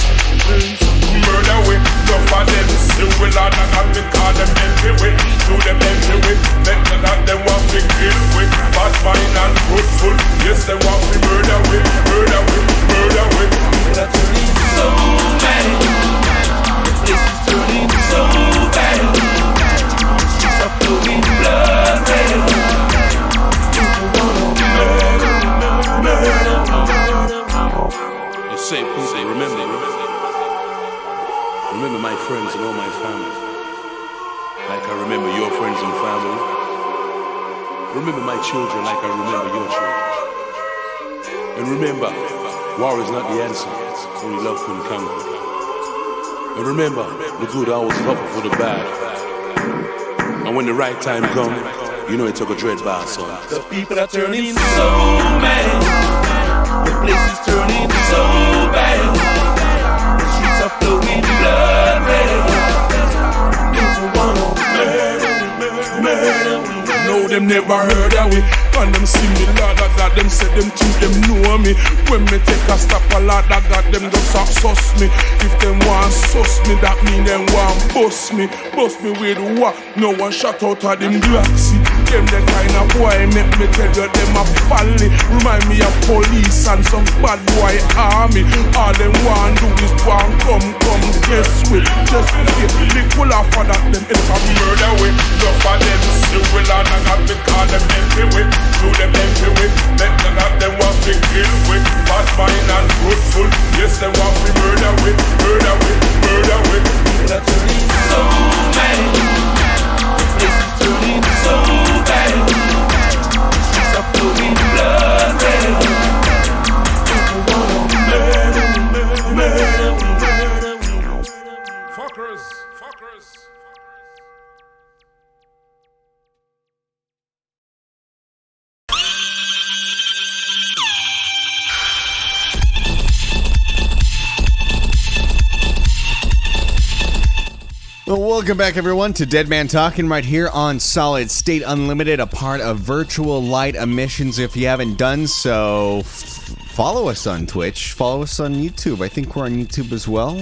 Murder way, enough of them still will and I got me call them empty way. Do them empty way, make them that them want me kill way. Bad mind and truthful, yes they want me murder way, murder way, murder way. People are turning so bad, the place is turning so bad. Streets are flowing blood red. my friends and all my family, like I remember your friends and family. Remember my children like I remember your children. And remember, war is not the answer, only love can conquer. And remember, the good always suffer for the bad. And when the right time comes, you know it took a dread bar, son. The people are turning so mad. The place is turning so bad. The streets are flowing blood red. People wanna murder me. No, them never heard of we. And them see me, Lord of God, them say them think them know me. When me take a stop, a Lord of God, them just sus me. If them want sus me, that mean them want bust me. Bust me with what? No one shot out of them galaxy. Them the kind of boy make me tell you them a folly. Remind me of police and some bad boy army. All them want do is want come, guess with. Just forget, they pull off of that, them end up murder with. Love for them, still will and I got to call them empty with. Do them empty with, let them have them want to kill with. Bad mind and truthful, yes they want to murder with. Murder with, murder with. People are turning so bad. This is turning so bad. Streets are flowing blood red. People wanna murder me, murder me, murder me. Fuckers, fuckers. Well, welcome back, everyone, to Dead Man Talkin' right here on Solid State Unlimited, a part of Virtual Light Emissions. If you haven't done so, follow us on Twitch, follow us on YouTube. I think we're on YouTube as well.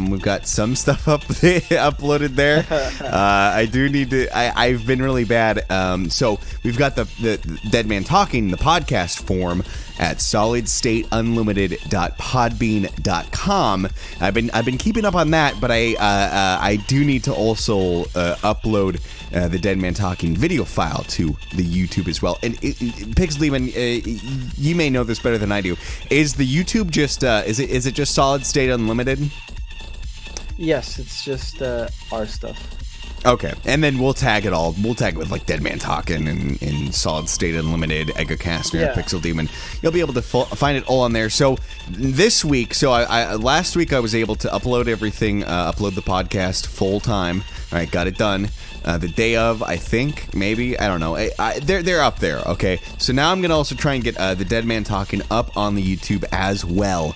We've got some stuff up uploaded there. I do need to. I've been really bad. So we've got the Dead Man Talking, the podcast form at solidstateunlimited.podbean.com. I've been keeping up on that, but I do need to also upload the Dead Man Talking video file to the YouTube as well. And Pixle Demon, you may know this better than I do. Is the YouTube just is it just Solid State Unlimited? Yes, it's just our stuff. Okay, and then we'll tag it all. We'll tag it with like Dead Man Talkin' and Solid State Unlimited, Edgar Kastner, Yeah. Pixel Demon. You'll be able to find it all on there. So this week, I last week I was able to upload everything, upload the podcast full time. All right, got it done. The day of, I think, maybe, I don't know. They're up there. Okay, so now I'm gonna also try and get the Dead Man Talkin' up on the YouTube as well.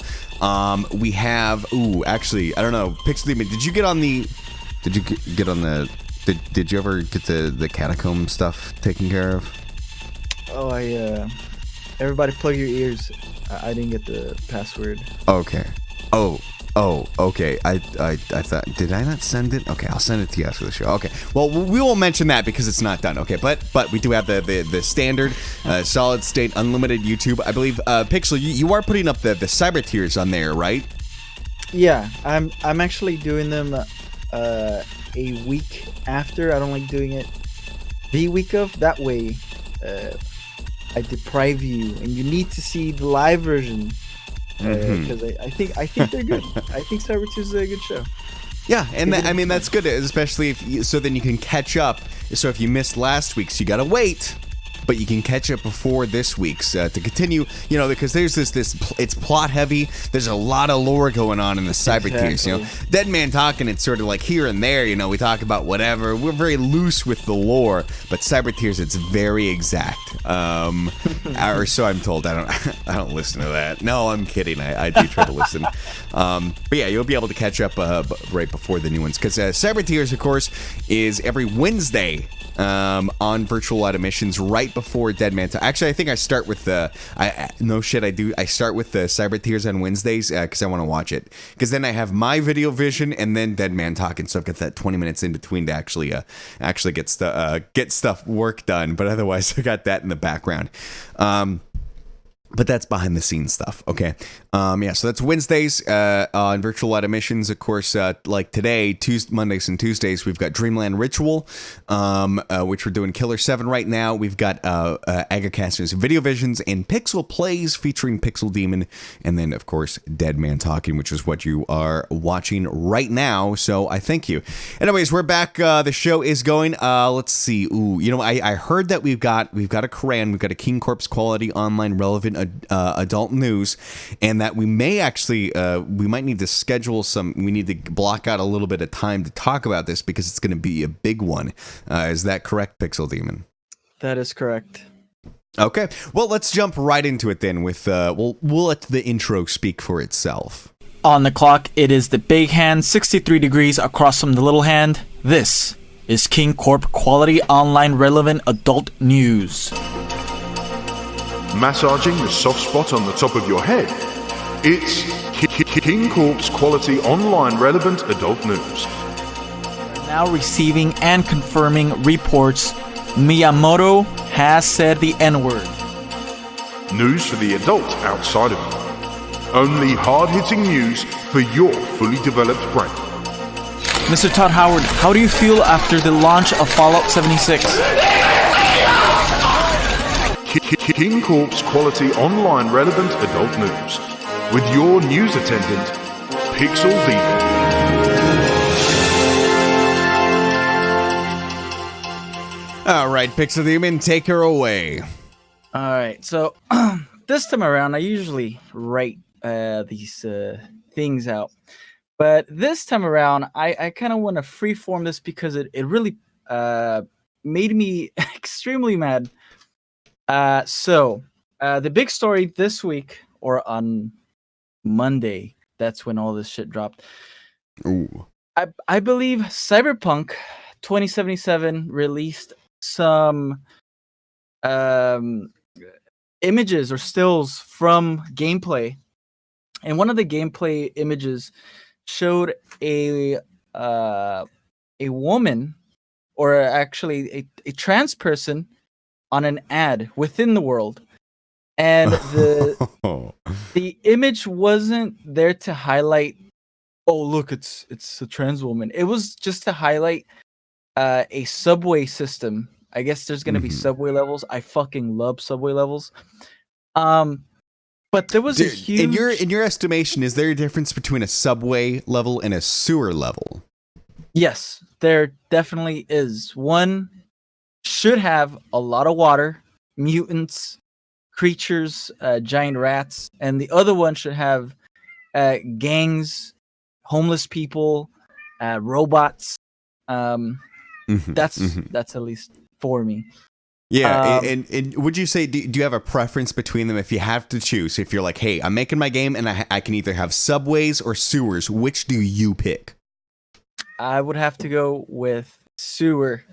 We have, actually, I don't know, Pixel Demon. Did you get on the? Did you get on the? Did you ever get the catacomb stuff taken care of? Oh, everybody plug your ears. I didn't get the password. Okay. Oh, okay. I thought, did I not send it? Okay, I'll send it to you after the show. Okay. Well, we won't mention that because it's not done. Okay, but we do have the standard Solid State Unlimited YouTube. I believe Pixel, you are putting up the cyber tiers on there, right? Yeah, I'm actually doing them a week after. I don't like doing it the week of. That way, I deprive you, and you need to see the live version because I think they're good. I think Cyber Tiers is a good show. Yeah, and I mean that's good, especially so then you can catch up. So if you missed last week's, you gotta wait. But you can catch it before this week's to continue, because there's this it's plot heavy. There's a lot of lore going on in the cyber tiers. Dead Man Talking, it's sort of like here and there. We talk about whatever. We're very loose with the lore, but cyber tiers, it's very exact. Or so I'm told. I don't listen to that. No, I'm kidding. I do try to listen. But yeah, you'll be able to catch up right before the new ones because cyber tiers, of course, is every Wednesday. On Virtual Light Emissions right before Dead Man Talk. Actually, I think I start with the I start with the Cyber Tiers on Wednesdays because I want to watch it. Because then I have my video vision and then Dead Man Talking, so I've got that 20 minutes in between to actually get stuff work done. But otherwise, I got that in the background. But that's behind the scenes stuff, okay? So that's Wednesdays on Virtual Light Emissions. Of course, like today, Mondays and Tuesdays, we've got Dreamland Ritual, which we're doing Killer 7 right now. We've got Kastner's Video Visions and Pixel Plays featuring Pixel Demon. And then, of course, Dead Man Talking, which is what you are watching right now. So I thank you. Anyways, we're back. The show is going. Let's see. I heard that we've got a KKKORAN, we've got a King Corpse quality online relevant adult news, and that we may actually we might need to schedule we need to block out a little bit of time to talk about this because it's going to be a big one. Is that correct, Pixel Demon? That is correct. Okay, well, let's jump right into it then with we'll let the intro speak for itself. On the clock, it is the big hand, 63 degrees across from the little hand. This is King Corp quality online relevant adult news. Massaging the soft spot on the top of your head. It's King Corp's quality online relevant adult news. Now receiving and confirming reports, Miyamoto has said the N-word. News for the adult outside of you. Only hard-hitting news for your fully developed brain. Mr. Todd Howard, how do you feel after the launch of Fallout 76? King Corp's quality online relevant adult news with your news attendant, Pixel Demon. All right, Pixel Demon, take her away. All right, so this time around, I usually write these things out, but this time around, I kind of want to freeform this because it really made me extremely mad. The big story this week, or on Monday, that's when all this shit dropped. Ooh. I believe Cyberpunk 2077 released some images or stills from gameplay. And one of the gameplay images showed a woman, or actually a trans person, on an ad within the world, and the image wasn't there to highlight, oh look, it's a trans woman. It was just to highlight a subway system. I guess there's gonna be subway levels. I fucking love subway levels. But there was a huge. In your estimation, is there a difference between a subway level and a sewer level? Yes, there definitely is. One should have a lot of water, mutants, creatures, giant rats, and the other one should have gangs, homeless people, robots. That's at least for me. Yeah, and would you say, do you have a preference between them if you have to choose? If you're like, hey, I'm making my game and I can either have subways or sewers, which do you pick? I would have to go with sewer.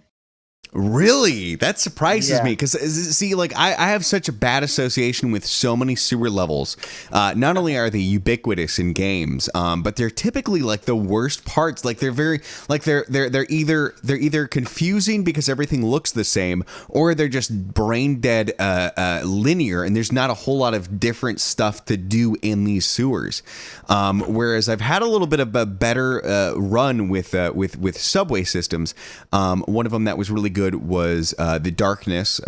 Really? That surprises Yeah. me because, see, like I have such a bad association with so many sewer levels. Not only are they ubiquitous in games, but they're typically like the worst parts. Like they're very, like they're either confusing because everything looks the same, or they're just brain dead, linear, and there's not a whole lot of different stuff to do in these sewers. Whereas I've had a little bit of a better run with subway systems. One of them that was really good was The Darkness,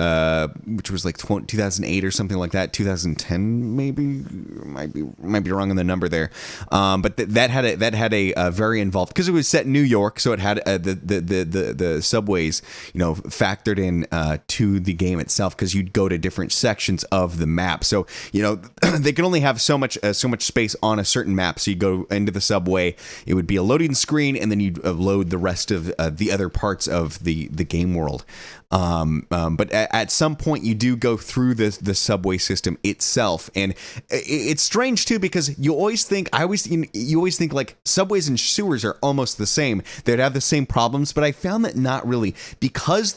which was like 2008 or something like that, 2010 maybe, might be wrong on the number there, but that had a very involved, because it was set in New York, so it had the subways, factored in to the game itself, because you'd go to different sections of the map, so they can only have so much space on a certain map, so you go into the subway, it would be a loading screen, and then you'd load the rest of the other parts of the game world. But at some point you do go through the subway system itself, and it's strange too, because you always think like subways and sewers are almost the same. They'd have the same problems, but I found that not really, because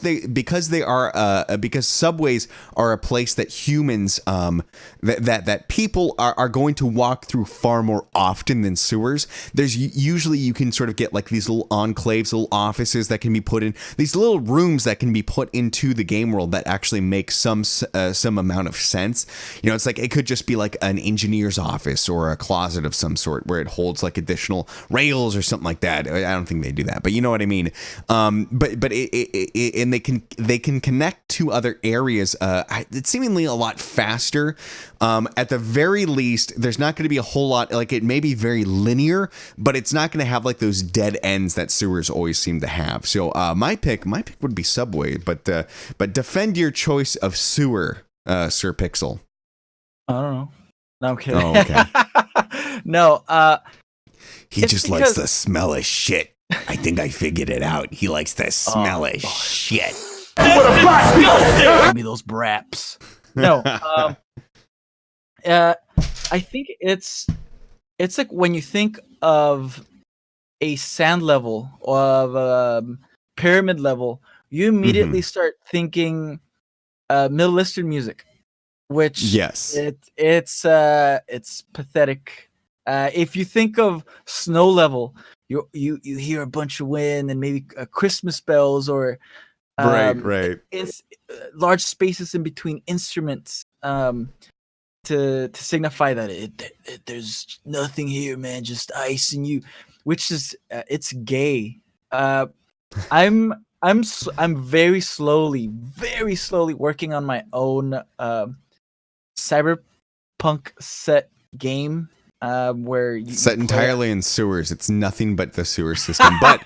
subways are a place that humans that people are going to walk through far more often than sewers. There's usually, you can sort of get like these little enclaves, little offices that can be put in, these little rooms rooms that can be put into the game world that actually make some amount of sense. You know, it's like it could just be like an engineer's office or a closet of some sort where it holds like additional rails or something like that. I don't think they do that, but you know what I mean. But and they can connect to other areas. It's seemingly a lot faster. At the very least, there's not going to be a whole lot. Like, it may be very linear, but it's not going to have like those dead ends that sewers always seem to have. So my pick would be Subway, but defend your choice of sewer, Sir Pixel. I don't know. No, I'm kidding. Oh, okay. No, he just likes the smell of shit. I think I figured it out. He likes the smell of shit. Give me those braps. No, I think it's like when you think of a sand level or of a pyramid level, you immediately start thinking Middle Eastern music, which it's pathetic. If you think of snow level, you hear a bunch of wind and maybe Christmas bells or right. It's large spaces in between instruments to signify that there's nothing here, man, just ice and you, which is it's gay. I'm very slowly working on my own cyberpunk set game. Where you set entirely in sewers. It's nothing but the sewer system, but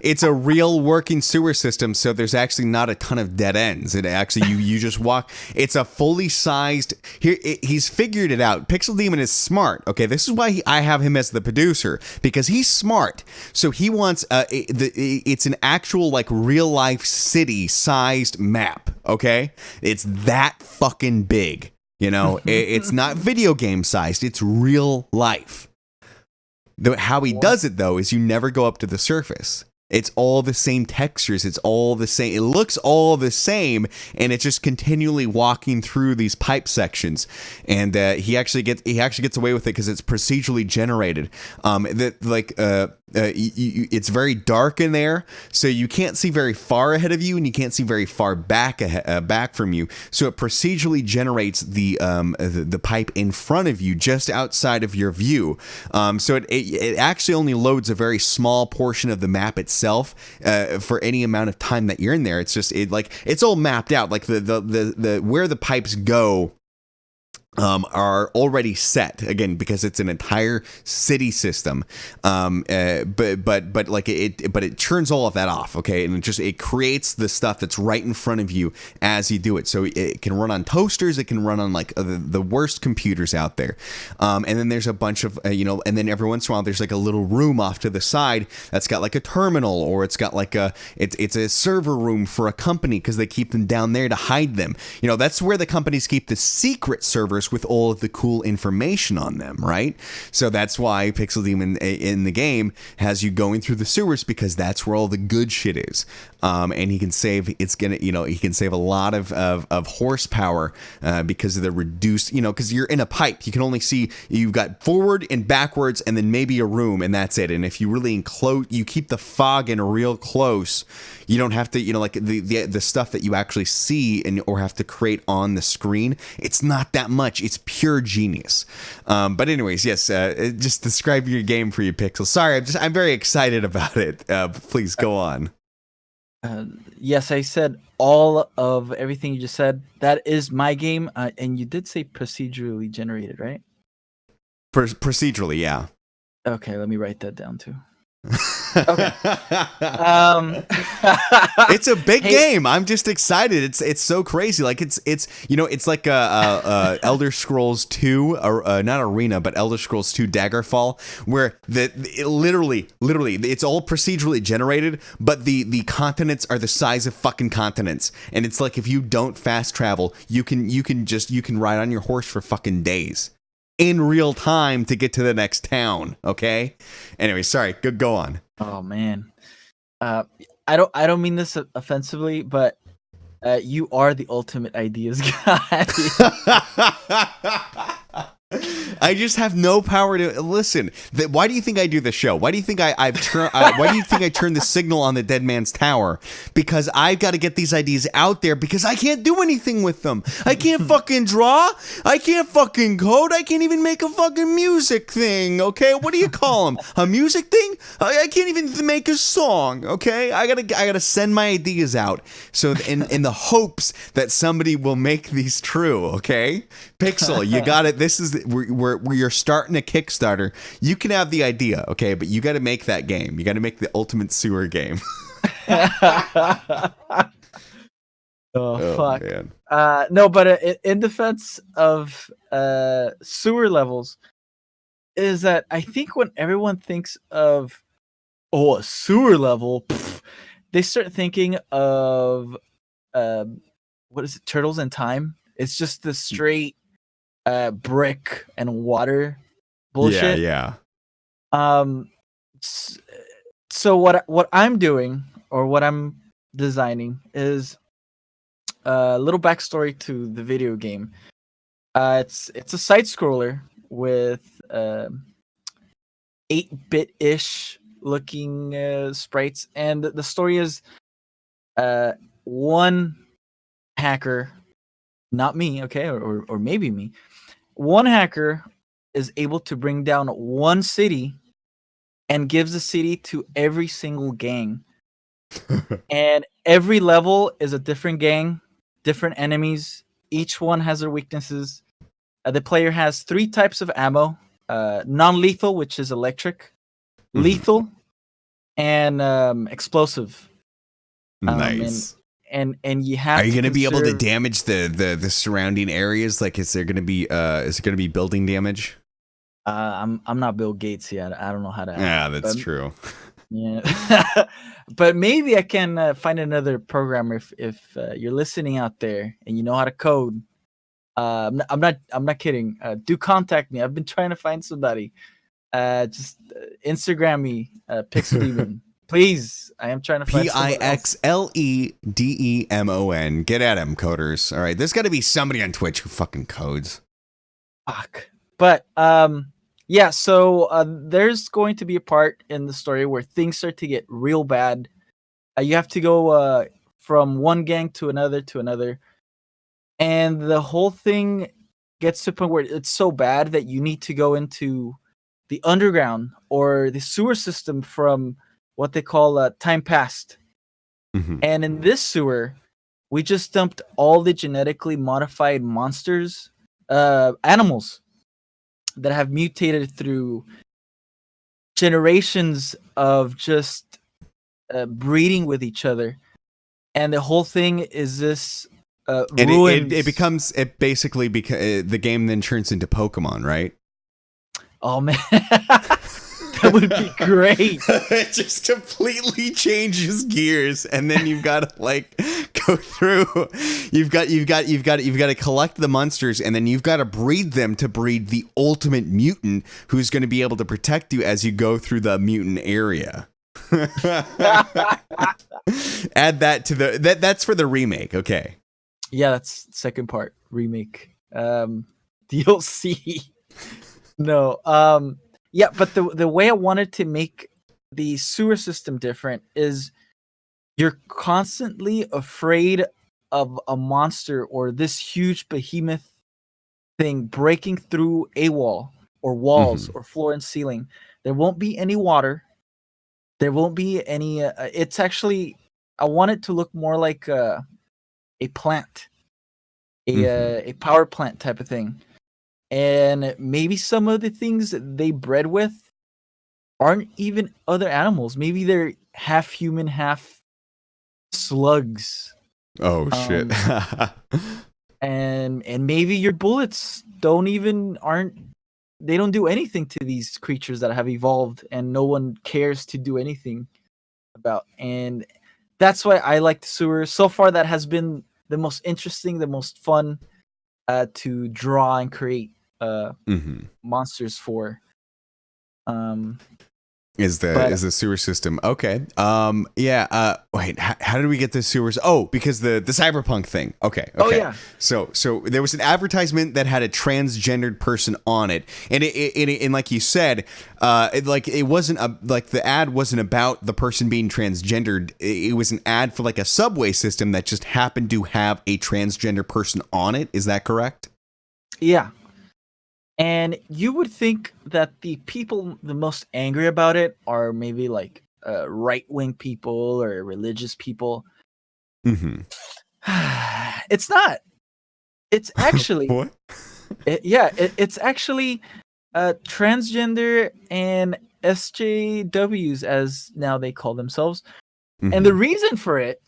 it's a real working sewer system. So there's actually not a ton of dead ends. It actually you just walk. It's a fully sized. He's figured it out. Pixel Demon is smart. Okay, this is why I have him as the producer, because he's smart. So he wants it's an actual like real life city sized map. Okay, it's that fucking big. You know, it's not video game sized. It's real life. How he does it, though, is you never go up to the surface. It's all the same textures. It's all the same. It looks all the same, and it's just continually walking through these pipe sections. And he actually gets away with it because it's procedurally generated. It's very dark in there, so you can't see very far ahead of you, and you can't see very far back from you. So it procedurally generates the pipe in front of you, just outside of your view. So it actually only loads a very small portion of the map itself for any amount of time that you're in there. It's just it's all mapped out. Like the where the pipes go are already set, again, because it's an entire city system. But it turns all of that off, okay, and it creates the stuff that's right in front of you as you do it. So it can run on toasters, it can run on like the worst computers out there, and then there's a bunch of and then every once in a while there's like a little room off to the side that's got like a terminal, or it's got like it's a server room for a company because they keep them down there to hide them. That's where the companies keep the secret servers with all of the cool information on them, right? So that's why Pixel Demon in the game has you going through the sewers, because that's where all the good shit is. And he can save. He can save a lot of horsepower because of the reduced. Because you're in a pipe, you can only see, you've got forward and backwards, and then maybe a room, and that's it. And if you really you keep the fog in real close, you don't have to, like the stuff that you actually see or have to create on the screen. It's not that much. It's pure genius. But anyways, yes. Just describe your game for you, Pixel. Sorry, I'm very excited about it. Please go on. Yes, I said all of everything you just said. That is my game, and you did say procedurally generated, right? Procedurally, yeah. Okay, let me write that down too. Okay. It's a big game. I'm just excited. It's so crazy. Like it's like Elder Scrolls 2, or not Arena, but Elder Scrolls 2 Daggerfall, where literally it's all procedurally generated, but the continents are the size of fucking continents, and it's like if you don't fast travel, you can ride on your horse for fucking days in real time to get to the next town. Okay. Anyway, sorry. Go on. Oh man, I don't mean this offensively, but you are the ultimate ideas guy. I just have no power to listen. Why do you think I do the show? Why do you think why do you think I turn the signal on the dead man's tower? Because I've got to get these ideas out there because I can't do anything with them. I can't fucking draw. I can't fucking code. I can't even make a fucking music thing. Okay, what do you call them? A music thing? I can't even make a song. Okay, I gotta send my ideas out. So in the hopes that somebody will make these true. Okay, Pixel, you got it. This is you're starting a Kickstarter. You can have the idea, okay, but you got to make that game. You got to make the ultimate sewer game. Oh fuck. Man. No, but in defense of sewer levels, is that I think when everyone thinks of a sewer level, they start thinking of what is it, Turtles in Time? It's just the straight brick and water bullshit. Yeah. So what I'm doing, or what I'm designing, is a little backstory to the video game. It's a side scroller with 8-bit-ish looking sprites, and the story is one hacker, not me, okay, or maybe me. One hacker is able to bring down one city and gives the city to every single gang. And every level is a different gang, different enemies. Each one has their weaknesses. The player has 3 types of ammo: non-lethal, which is electric, lethal, and explosive. Nice. And you have. Are you going to be able to conserve- damage the surrounding areas? Like, is there going to be building damage? I'm not Bill Gates yet. I don't know how to. Yeah, that's true. Yeah, but maybe I can find another programmer if you're listening out there and you know how to code. I'm not kidding. Do contact me. I've been trying to find somebody. Just Instagram me, Pixel Demon. Please, I am trying to find PIXLEDEMON. Get at him, coders. All right, there's got to be somebody on Twitch who fucking codes. Fuck. But yeah. So there's going to be a part in the story where things start to get real bad. You have to go from one gang to another, and the whole thing gets to a point where it's so bad that you need to go into the underground or the sewer system from what they call time past. Mm-hmm. And in this sewer, we just dumped all the genetically modified monsters, animals that have mutated through generations of just breeding with each other. And the whole thing is this ruins. It basically the game then turns into Pokemon, right? Oh man, that would be great. It just completely changes gears, and then you've got to like go through. You've got to collect the monsters, and then you've got to breed them to breed the ultimate mutant who's going to be able to protect you as you go through the mutant area. Add that to that's for the remake. Okay. Yeah, that's the second part, remake. DLC. No. Yeah, but the way I wanted to make the sewer system different is you're constantly afraid of a monster or this huge behemoth thing breaking through a wall or walls or floor and ceiling. There won't be any water. There won't be any. It's actually, I want it to look more like a plant, a power plant type of thing. And maybe some of the things that they bred with aren't even other animals. Maybe they're half human, half slugs. Oh shit. and maybe your bullets don't do anything to these creatures that have evolved and no one cares to do anything about. And that's why I like the sewer. So far that has been the most interesting, the most fun to draw and create monsters for. Is the sewer system. Okay. Wait, how did we get the sewers? Oh, because the cyberpunk thing. Okay. Oh, yeah. So there was an advertisement that had a transgendered person on it, and and like you said, it wasn't the ad wasn't about the person being transgendered. It was an ad for like a subway system that just happened to have a transgender person on it. Is that correct? Yeah. And you would think that the people the most angry about it are maybe like right-wing people or religious people. Mm-hmm. It's not. It's actually what? It's actually transgender and SJWs, as now they call themselves. Mm-hmm. And the reason for it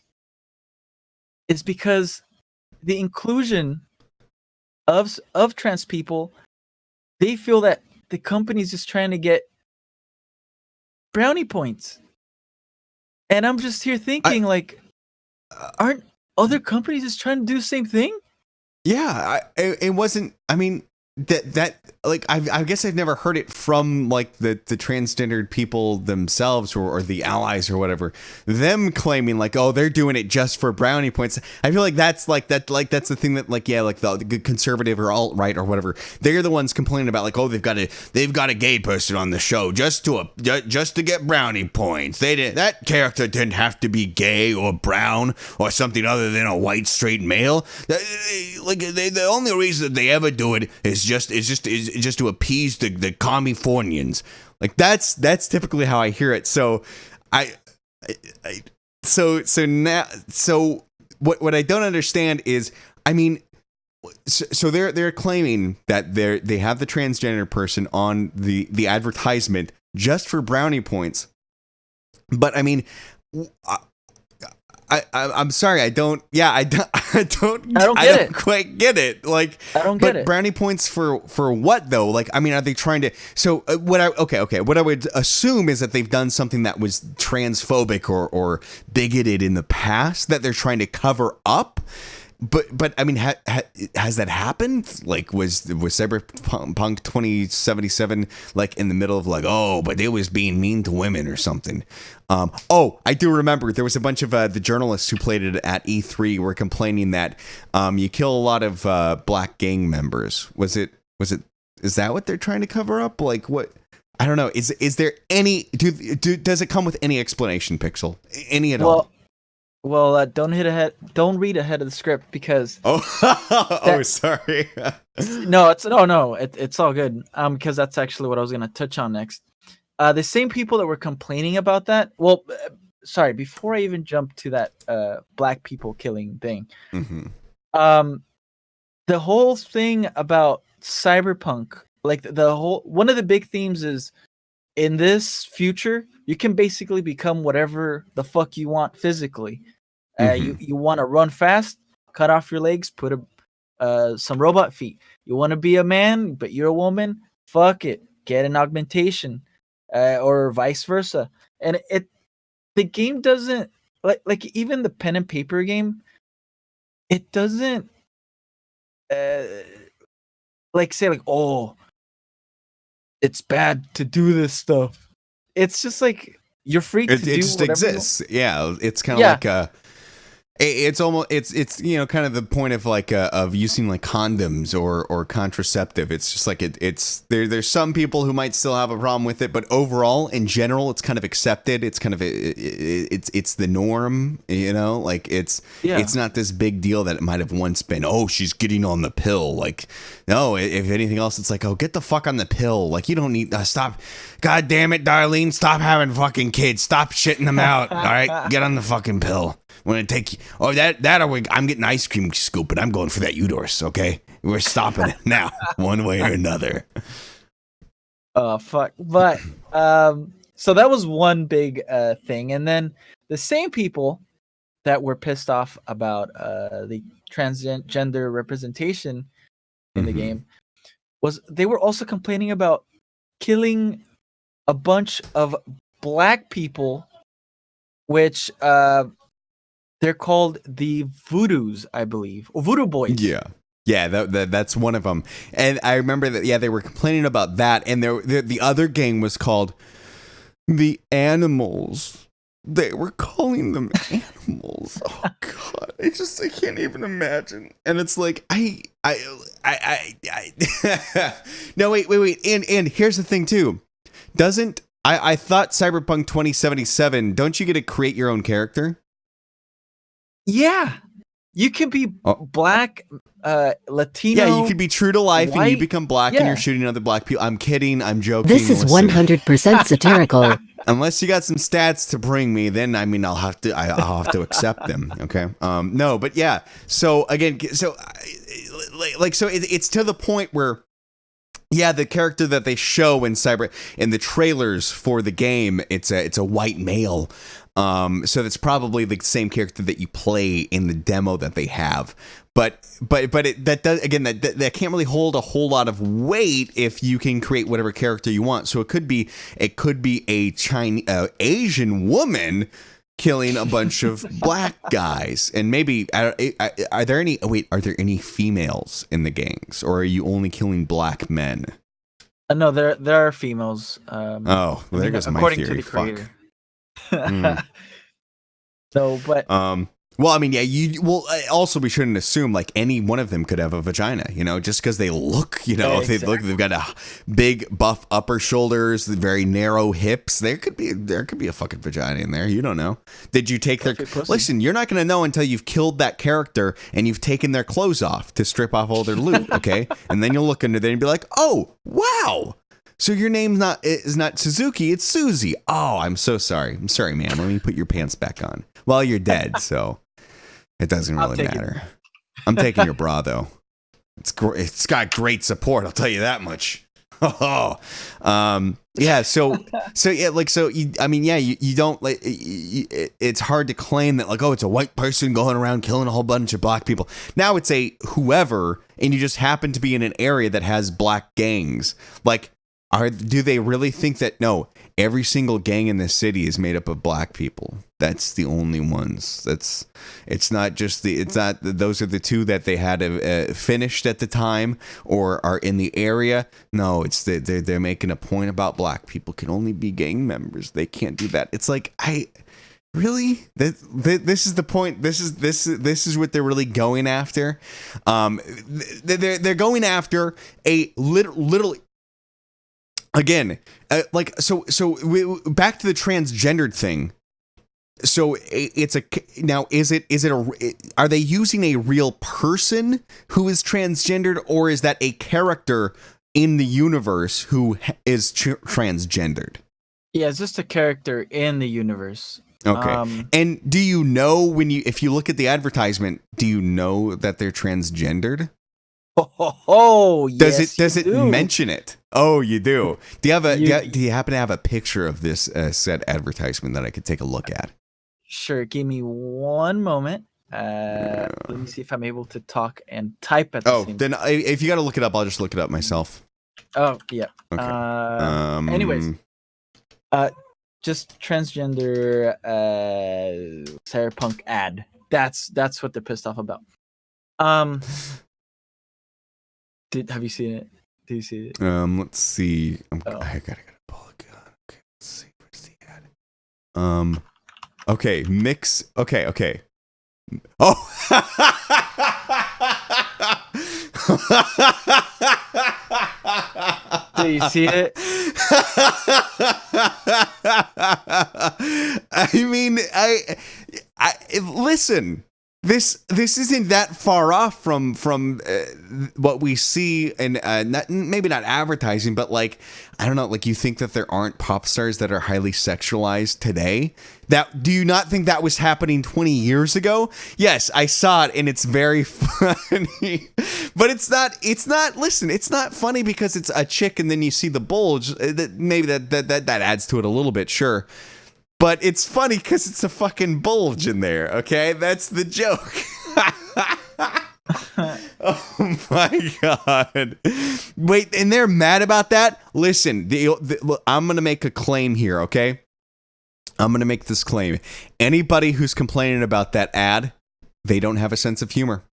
is because the inclusion of trans people, they feel that the company's just trying to get brownie points. And I'm just here thinking, aren't other companies just trying to do the same thing? Yeah, it wasn't. I mean, that like I guess I've never heard it from like the transgendered people themselves or the allies or whatever. Them claiming like, oh, they're doing it just for brownie points. I feel like that's the thing that the conservative or alt-right or whatever. They're the ones complaining about like, oh, they've got a gay person on the show just to get brownie points. That character didn't have to be gay or brown or something other than a white straight male. The only reason that they ever do it is just to appease the Californians. Like that's typically how I hear it. So what I don't understand is, I mean, so they're claiming that they have the transgender person on the advertisement just for brownie points. But I mean, I'm sorry, I don't quite get it. Like, I don't get it. Brownie points for what though? Like, I mean, are they trying to? So what I would assume is that they've done something that was transphobic or bigoted in the past that they're trying to cover up. But I mean, has that happened? Like, was Cyberpunk 2077 like in the middle of like, oh, but they was being mean to women or something? I do remember there was a bunch of the journalists who played it at E3 were complaining that you kill a lot of black gang members. Is that what they're trying to cover up? Like, what? I don't know. Is there any? Does it come with any explanation, Pixel? Any at all? Well, don't read ahead of the script because. Sorry. No, it's all good. Because that's actually what I was gonna touch on next. The same people that were complaining about that. Well, sorry. Before I even jump to that black people killing thing, mm-hmm. The whole thing about cyberpunk, like one of the big themes is, in this future, you can basically become whatever the fuck you want physically. You want to run fast, cut off your legs, put some robot feet. You want to be a man, but you're a woman, fuck it, get an augmentation, or vice versa. And the game doesn't like even the pen and paper game. It doesn't say like, oh, it's bad to do this stuff. It's just like you're free to do it just whatever exists. Yeah, it's kind of like it's almost it's kind of the point of like of using like condoms or contraceptive. It's just like it's there's some people who might still have a problem with it, but overall in general it's kind of accepted. It's kind of it's the norm, like it's not this big deal that it might have once been. Oh, she's getting on the pill. Like, no, if anything else, it's like, oh, get the fuck on the pill. Like, you don't need stop. God damn it, Darlene, stop having fucking kids. Stop shitting them out. All right, get on the fucking pill. When it take you, I'm getting ice cream scoop, and I'm going for that uterus. Okay, we're stopping it now, one way or another. Oh fuck! But so that was one big thing, and then the same people that were pissed off about the transgender representation in the game they were also complaining about killing a bunch of black people, which they're called the Voodoos, I believe, or Voodoo Boys. Yeah, that's one of them. And I remember that. Yeah, they were complaining about that. And the other gang was called The animals. They were calling them animals. Oh God, I can't even imagine. And it's like No, wait. And here's the thing too. I thought Cyberpunk 2077, don't you get to create your own character? Yeah. You can be black, Latino. Yeah, you could be true to life white. and you become black and you're shooting other black people. I'm kidding. I'm joking. This is 100% satirical. Unless you got some stats to bring me, then I mean I'll have to accept them. Okay. No, but yeah. So again, so it's to the point where, yeah, the character that they show in the trailers for the game, it's a white male. So that's probably the same character that you play in the demo that they have. But that can't really hold a whole lot of weight if you can create whatever character you want. So it could be a Chinese Asian woman killing a bunch of black guys, and maybe are there any females in the gangs, or are you only killing black men? No, there are females. There goes my according theory. to the creator. No, but well, I mean, yeah, also we shouldn't assume like any one of them could have a vagina, just because they look, Yeah, if they've got a big buff upper shoulders, very narrow hips. There could be a fucking vagina in there. You don't know. Did you take their listen? You're not going to know until you've killed that character and you've taken their clothes off to strip off all their loot. Okay, and then you'll look under there and be like, oh wow. So your name is not Suzuki, it's Susie. Oh, I'm so sorry. I'm sorry, man. Let me put your pants back on. Well, you're dead, so it doesn't really matter. I'm taking your bra though. It's got great support. I'll tell you that much. Yeah. So yeah. You don't like. It's hard to claim that like, oh, it's a white person going around killing a whole bunch of black people. Now it's a whoever, and you just happen to be in an area that has black gangs. Like, do they really think that no? Every single gang in this city is made up of black people. That's the only ones. It's not those are the two that they had finished at the time or are in the area. No, it's they're making a point about black people can only be gang members. They can't do that. It's like really? This is the point. This is what they're really going after. They're going after a literally. Again, back to the transgendered thing. So are they using a real person who is transgendered, or is that a character in the universe who is transgendered? Yeah, it's just a character in the universe. Okay. And do you know if you look at the advertisement, do you know that they're transgendered? Yes. Does it mention it? Oh, you do. Do you happen to have a picture of this said advertisement that I could take a look at? Sure. Give me one moment. Let me see if I'm able to talk and type at the same time. Then if you got to look it up, I'll just look it up myself. Oh, yeah. Okay. Anyways, just transgender cyberpunk ad. That's what they're pissed off about. Have you seen it? Do you see it? Let's see. I gotta pull it. Okay, let's see. Where's the ad? Okay, mix. Okay. Oh. Do you see it? I mean, I listen. This isn't that far off from what we see in maybe not advertising, but like I don't know, like you think that there aren't pop stars that are highly sexualized today? Do you not think that was happening 20 years ago? Yes, I saw it and it's very funny, but it's not. Listen, it's not funny because it's a chick and then you see the bulge. Maybe that adds to it a little bit, sure. But it's funny because it's a fucking bulge in there, okay? That's the joke. Oh my God. Wait, and they're mad about that? Listen, I'm going to make a claim here, okay? I'm going to make this claim. Anybody who's complaining about that ad, they don't have a sense of humor.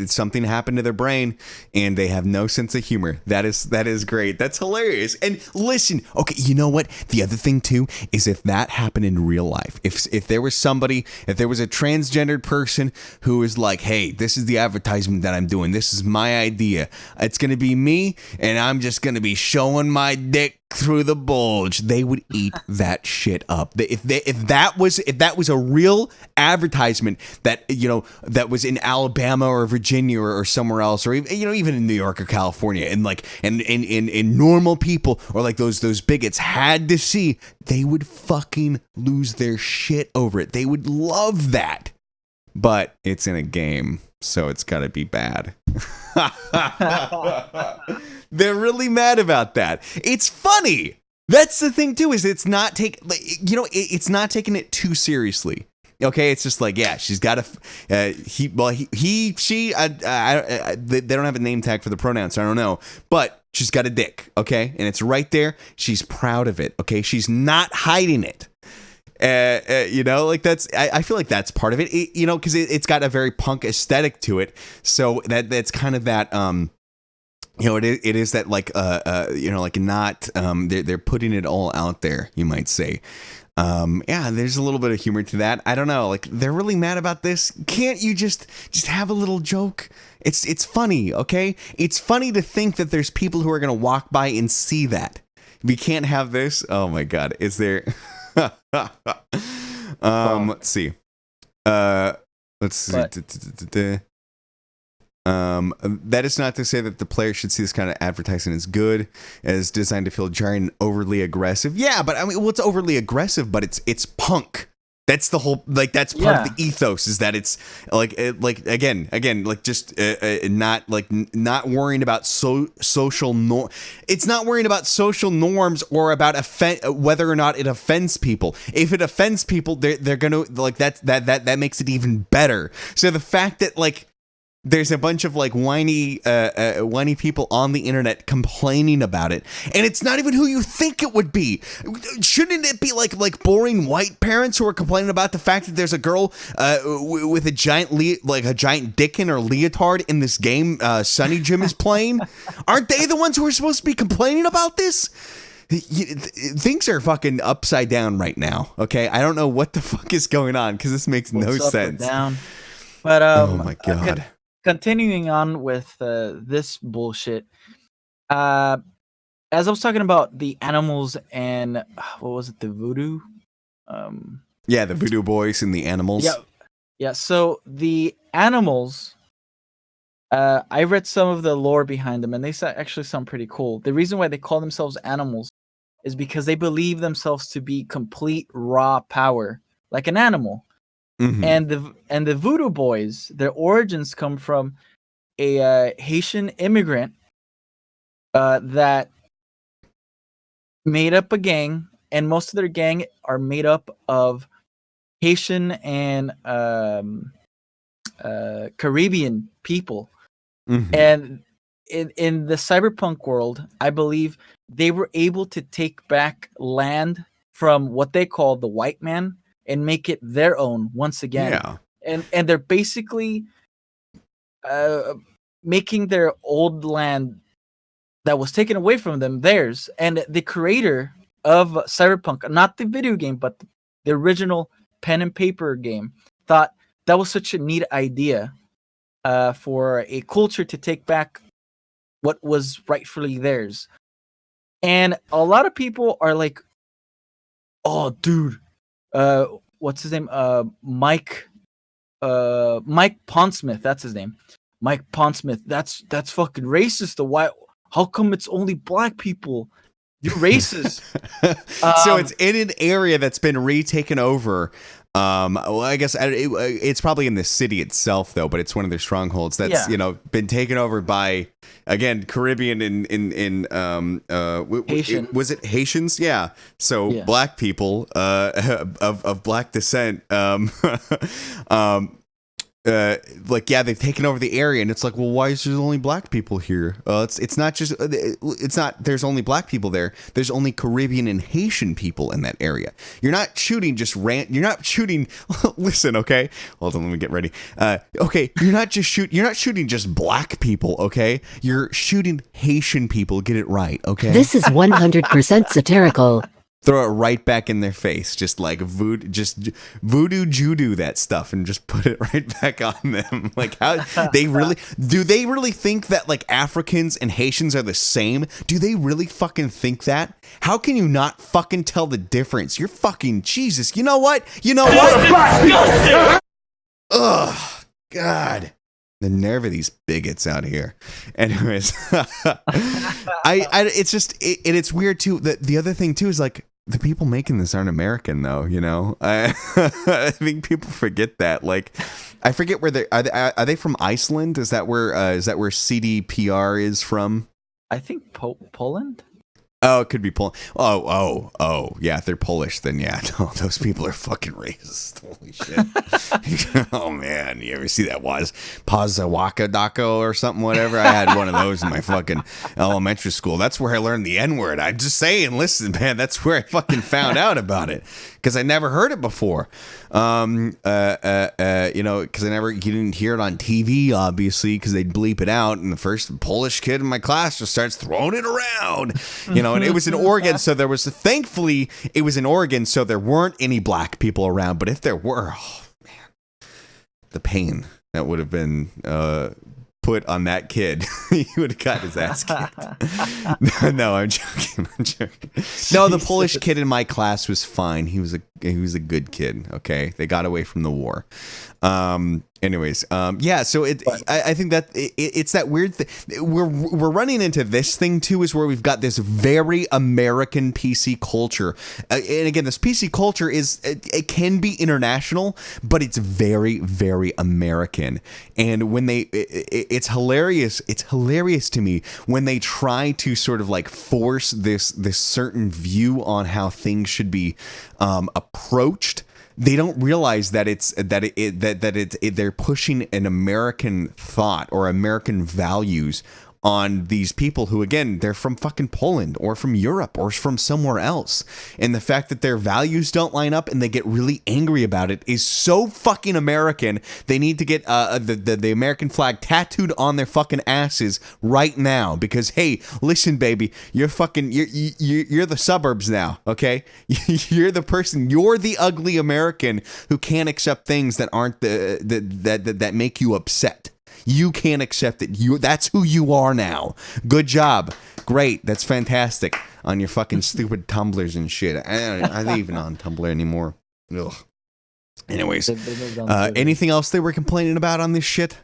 Something happened to their brain and they have no sense of humor. That is great. That's hilarious. And listen, okay, you know what? The other thing too is if that happened in real life, if there was a transgendered person who was like, hey, this is the advertisement that I'm doing. This is my idea. It's going to be me and I'm just going to be showing my dick through the bulge, they would eat that shit up. If that was a real advertisement that that was in Alabama or Virginia or somewhere else, or even in New York or California, and normal people or like those bigots had to see, they would fucking lose their shit over it. They would love that. But it's in a game, so it's got to be bad. They're really mad about that. It's funny. That's the thing too, is it's not it's not taking it too seriously. Okay, it's just like, yeah, she's got a she. They don't have a name tag for the pronouns, so I don't know, but she's got a dick. Okay, and it's right there. She's proud of it. Okay, she's not hiding it. That's, I feel like that's part of it, because it's got a very punk aesthetic to it. So that's kind of that, it is that not, they're putting it all out there, you might say. There's a little bit of humor to that. I don't know, like, they're really mad about this. Can't you just have a little joke? It's funny, okay? It's funny to think that there's people who are going to walk by and see that. We can't have this. Oh my God. Is there... let's see. Let's see. That is not to say that the player should see this kind of advertising as good, as designed to feel jarring and overly aggressive. Yeah, but I mean, it's overly aggressive, but it's punk. That's the whole, like, that's part of the ethos, is that it's again, just not worrying about social norm. It's not worrying about social norms or about whether or not it offends people. If it offends people, they're gonna, like, that makes it even better. So the fact that, like, there's a bunch of like whiny people on the internet complaining about it, and it's not even who you think it would be. Shouldn't it be like boring white parents who are complaining about the fact that there's a girl with a giant dick in her leotard in this game Sunny Jim is playing? Aren't they the ones who are supposed to be complaining about this? Things are fucking upside down right now. Okay, I don't know what the fuck is going on, because this makes no sense. Down. But oh my God. Continuing on with this bullshit, as I was talking about the animals and what was it, the voodoo? The voodoo boys and the animals. Yeah. So the animals, I read some of the lore behind them, and they actually sound pretty cool. The reason why they call themselves animals is because they believe themselves to be complete raw power, like an animal. Mm-hmm. And the voodoo boys, their origins come from a Haitian immigrant that made up a gang, and most of their gang are made up of Haitian and Caribbean people. Mm-hmm. And in the cyberpunk world, I believe they were able to take back land from what they call the white man and make it their own once again. Yeah. And they're basically making their old land that was taken away from them theirs. And the creator of Cyberpunk, not the video game, but the original pen and paper game, thought that was such a neat idea for a culture to take back what was rightfully theirs. And a lot of people are like, oh, dude, what's his name? Mike Pondsmith. That's his name. Mike Pondsmith. That's fucking racist. Why? How come it's only black people? You're racist. So it's in an area that's been retaken over. Well, I guess it's probably in the city itself, though. But it's one of their strongholds that's been taken over by, again, Caribbean in Haitian. Was it Haitians? Yeah. So black people of black descent. like, yeah, they've taken over the area, and it's like, well, why is there only black people here? It's not just it's not there's only black people there. There's only Caribbean and Haitian people in that area. You're not shooting just You're not shooting. Listen, okay, hold on, let me get ready. Okay, you're not shooting just black people. Okay, you're shooting Haitian people. Get it right, okay? This is 100% satirical. Throw it right back in their face, just like voodoo judo that stuff, and just put it right back on them. Like, how they really think that like Africans and Haitians are the same? Do they really fucking think that? How can you not fucking tell the difference? You're fucking Jesus. You know what? Ugh, God. The nerve of these bigots out here. Anyways, it's weird too. The other thing too is like, the people making this aren't American though, you know. I think people forget that. Like, I forget where they are they from Iceland? Is that where CDPR is from? I think Poland. Oh, it could be Poland. Oh, yeah. If they're Polish, then yeah, no, those people are fucking racist. Holy shit. Oh man, you ever see that was Pazawaka Dako or something? Whatever. I had one of those in my fucking elementary school. That's where I learned the N-word. I'm just saying. Listen, man, that's where I fucking found out about it because I never heard it before. You know, because you didn't hear it on TV, obviously, because they'd bleep it out, and the first Polish kid in my class just starts throwing it around, you know, and it was in Oregon, so thankfully, it was in Oregon, so there weren't any black people around, but if there were, oh, man, the pain that would have been, put on that kid, he would have got his ass kicked. No, I'm joking. No, the Polish kid in my class was fine. He was a good kid. Okay, they got away from the war. Anyways, yeah. So I think that it's that weird thing. We're running into this thing too, is where we've got this very American PC culture, and again, this PC culture it can be international, but it's very, very American. And when it's hilarious. It's hilarious to me when they try to sort of like force this certain view on how things should be approached. They don't realize that they're pushing an American thought or American values on these people who, again, they're from fucking Poland or from Europe or from somewhere else. And the fact that their values don't line up and they get really angry about it is so fucking American. They need to get the American flag tattooed on their fucking asses right now because, hey, listen, baby, you're the suburbs now, okay? You're the person, you're the ugly American who can't accept things that aren't that make you upset. You can't accept it. That's who you are now. Good job. Great. That's fantastic. On your fucking stupid Tumblrs and shit. I ain't even on Tumblr anymore. Ugh. Anyways, anything else they were complaining about on this shit?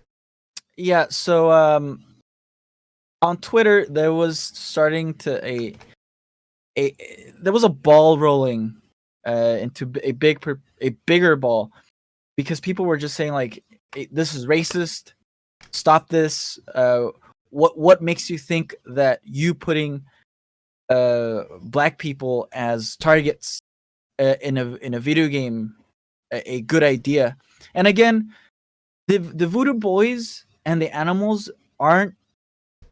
Yeah. So on Twitter, there was starting to there was a ball rolling into a bigger ball because people were just saying like, this is racist. Stop this. What makes you think that you putting black people as targets in a video game a good idea? And again, the Voodoo Boys and the animals aren't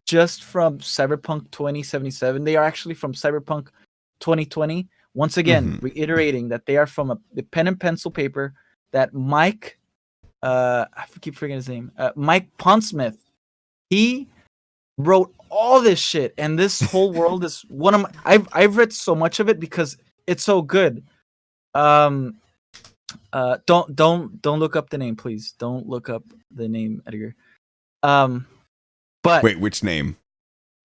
just from Cyberpunk 2077. They are actually from Cyberpunk 2020. Once again, reiterating that they are from the pen and pencil paper that Mike. I keep forgetting his name. Mike Pondsmith. He wrote all this shit, and this whole world is one of my. I've read so much of it because it's so good. Don't look up the name, please. Don't look up the name, Edgar. But wait, which name?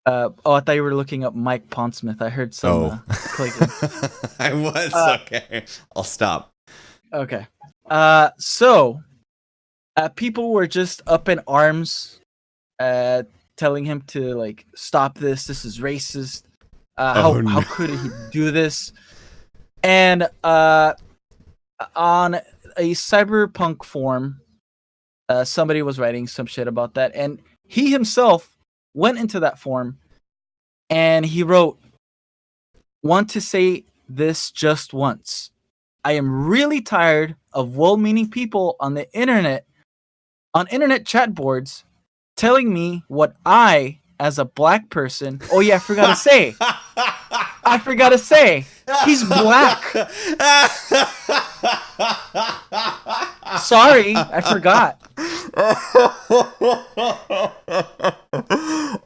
I thought you were looking up Mike Pondsmith. I heard some clicking. I was okay. I'll stop. Okay. So. People were just up in arms, telling him to like stop this. This is racist. How could he do this? And on a cyberpunk forum, somebody was writing some shit about that, and he himself went into that forum, and he wrote, "Want to say this just once. I am really tired of well-meaning people on the internet on internet chat boards telling me what I, as a black person, oh yeah, I forgot to say, he's black. Sorry, I forgot.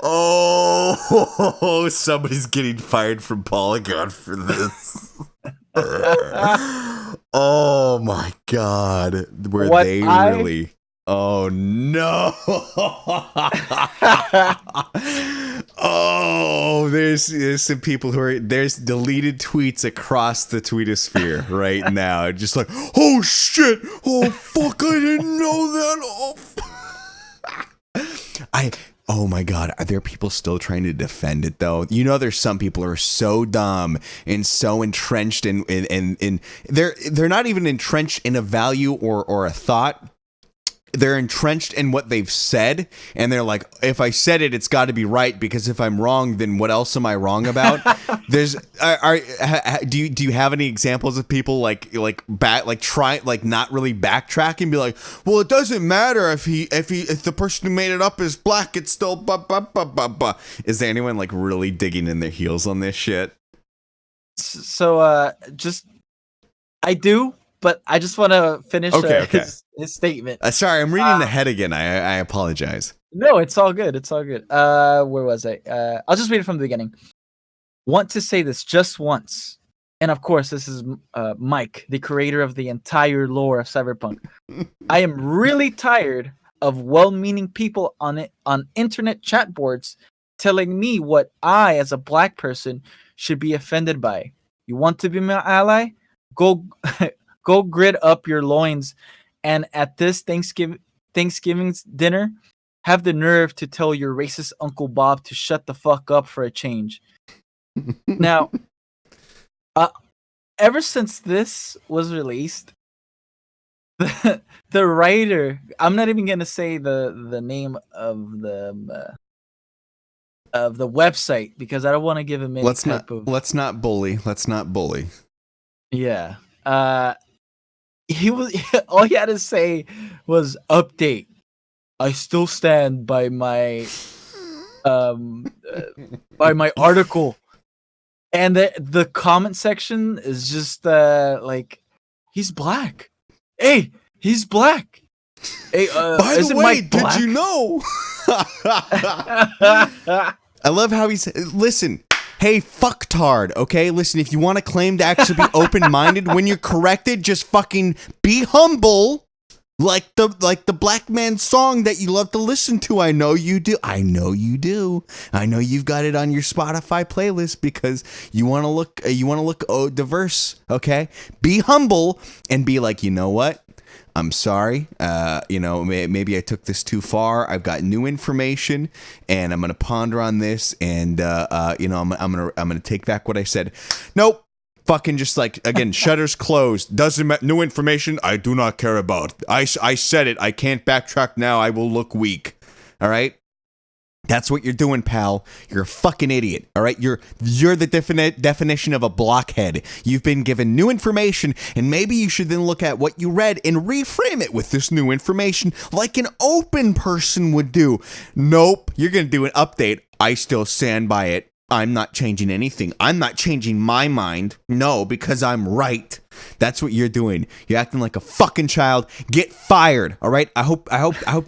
Oh, somebody's getting fired from Polygon for this. Oh my God. Really? Oh no. Oh, there's some people there's deleted tweets across the tweetosphere right now. Just like, oh shit. Oh fuck, I didn't know that. Oh my God, are there people still trying to defend it though? You know, there's some people who are so dumb and so entrenched in they're not even entrenched in a value or a thought. They're entrenched in what they've said, and they're like, if I said it, it's got to be right, because if I'm wrong, then what else am I wrong about? Do you have any examples of people like not really backtrack and be like, well, it doesn't matter if the person who made it up is black, it's still blah, blah, blah, blah, blah. Is there anyone like really digging in their heels on this shit? So I do, but I just want to finish his statement. Sorry, I'm reading the head again. I apologize. No, it's all good. It's all good. Where was I? I'll just read it from the beginning. Want to say this just once. And of course, this is Mike, the creator of the entire lore of Cyberpunk. I am really tired of well-meaning people on internet chat boards telling me what I, as a black person, should be offended by. You want to be my ally? Go grid up your loins, and at this Thanksgiving's dinner, have the nerve to tell your racist Uncle Bob to shut the fuck up for a change. Now, ever since this was released, the writer, I'm not even gonna say the name of the website because I don't want to give him any Let's not bully. Yeah. All he had to say was update. I still stand by my article. And the comment section is just like, he's black. Hey, he's black. Hey, by the way, did you know? I love how listen. Hey, fucktard, okay? Listen, if you want to claim to actually be open-minded when you're corrected, just fucking be humble, like the black man song that you love to listen to. I know you do. I know you've got it on your Spotify playlist because you want to look diverse, okay? Be humble and be like, you know what? I'm sorry. Maybe I took this too far. I've got new information, and I'm gonna ponder on this, and I'm gonna take back what I said. Nope. Fucking just like again, shutters closed. Doesn't matter. New information. I do not care about. I said it. I can't backtrack now. I will look weak. All right. That's what you're doing, pal. You're a fucking idiot, all right? You're the definition of a blockhead. You've been given new information, and maybe you should then look at what you read and reframe it with this new information like an open person would do. Nope, you're going to do an update. I still stand by it. I'm not changing anything. I'm not changing my mind. No, because I'm right. That's what you're doing. You're acting like a fucking child. Get fired. All right. I hope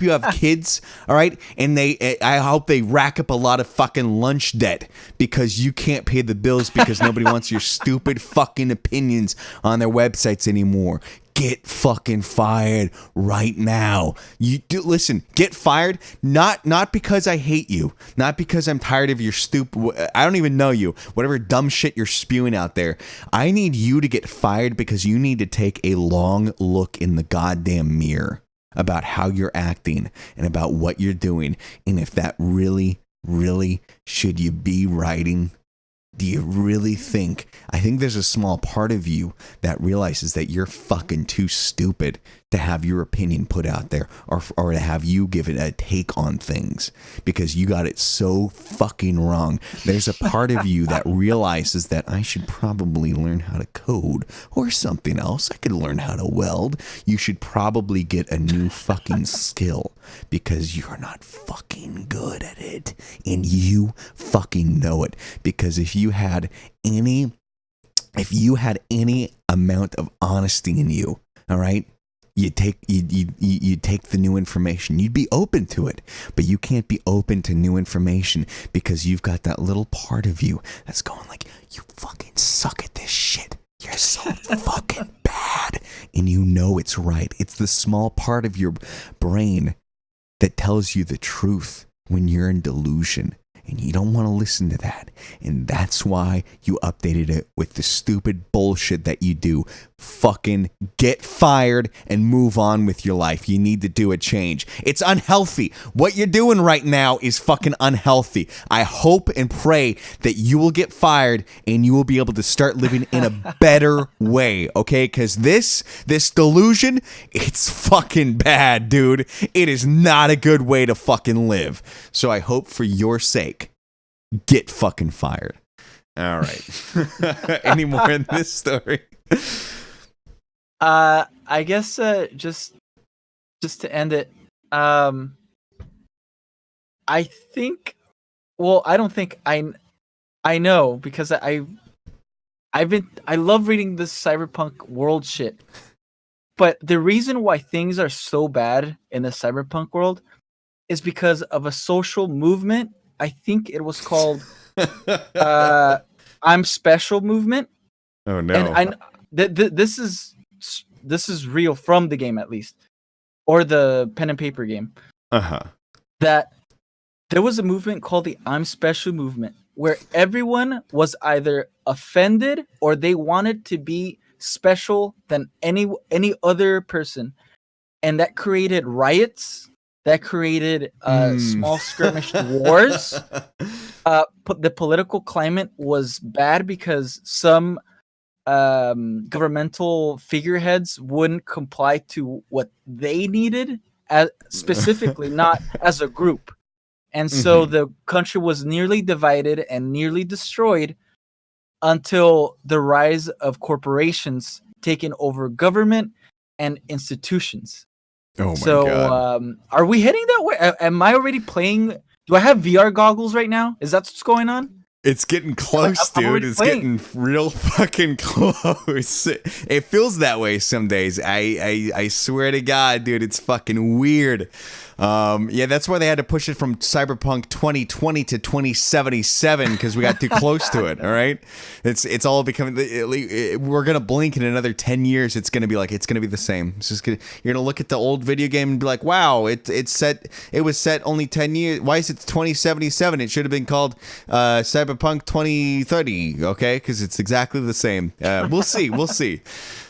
you have kids. All right. And I hope they rack up a lot of fucking lunch debt because you can't pay the bills because nobody wants your stupid fucking opinions on their websites anymore. Get fucking fired right now. Listen, get fired not because I hate you, not because I'm tired of your stupid, I don't even know you, whatever dumb shit you're spewing out there. I need you to get fired because you need to take a long look in the goddamn mirror about how you're acting and about what you're doing, and if that really should you be writing. Do you really think? I think there's a small part of you that realizes that you're fucking too stupid to have your opinion put out there or to have you give it a take on things because you got it so fucking wrong. There's a part of you that realizes that I should probably learn how to code or something else. I could learn how to weld. You should probably get a new fucking skill because you're not fucking good at it. And you fucking know it. Because if you had any amount of honesty in you, all right, you take the new information. You'd be open to it, but you can't be open to new information because you've got that little part of you that's going like, you fucking suck at this shit. You're so fucking bad, and you know it's right. It's the small part of your brain that tells you the truth when you're in delusion. And you don't want to listen to that. And that's why you updated it with the stupid bullshit that you do. Fucking get fired and move on with your life. You need to do a change. It's unhealthy. What you're doing right now is fucking unhealthy. I hope and pray that you will get fired and you will be able to start living in a better way, okay? Because this delusion, it's fucking bad, dude. It is not a good way to fucking live. So I hope for your sake, get fucking fired. All right. Any more in this story? I guess just to end it, I think. Well, I don't think I know because I love reading this cyberpunk world shit. But the reason why things are so bad in the cyberpunk world is because of a social movement. I think it was called "I'm Special" movement. Oh no! And this is real from the game, at least, or the pen and paper game. That there was a movement called the "I'm Special" movement, where everyone was either offended or they wanted to be special than any other person, and that created riots. That created small skirmish wars. The political climate was bad because some governmental figureheads wouldn't comply to what they needed, specifically, not as a group. And so the country was nearly divided and nearly destroyed until the rise of corporations taking over government and institutions. Oh my God. Are we heading that way? Am I already playing? Do I have VR goggles right now? Is that what's going on? It's getting close, dude. It's getting real fucking close. It feels that way some days. I swear to God, dude, it's fucking weird. Yeah, that's why they had to push it from Cyberpunk 2020 to 2077 because we got too close to it. All right, it's all becoming. We're gonna blink in another 10 years. It's gonna be the same. It's just you're gonna look at the old video game and be like, wow, it was set only 10 years. Why is it 2077? It should have been called Cyberpunk 2030. Okay, because it's exactly the same. We'll see. We'll see.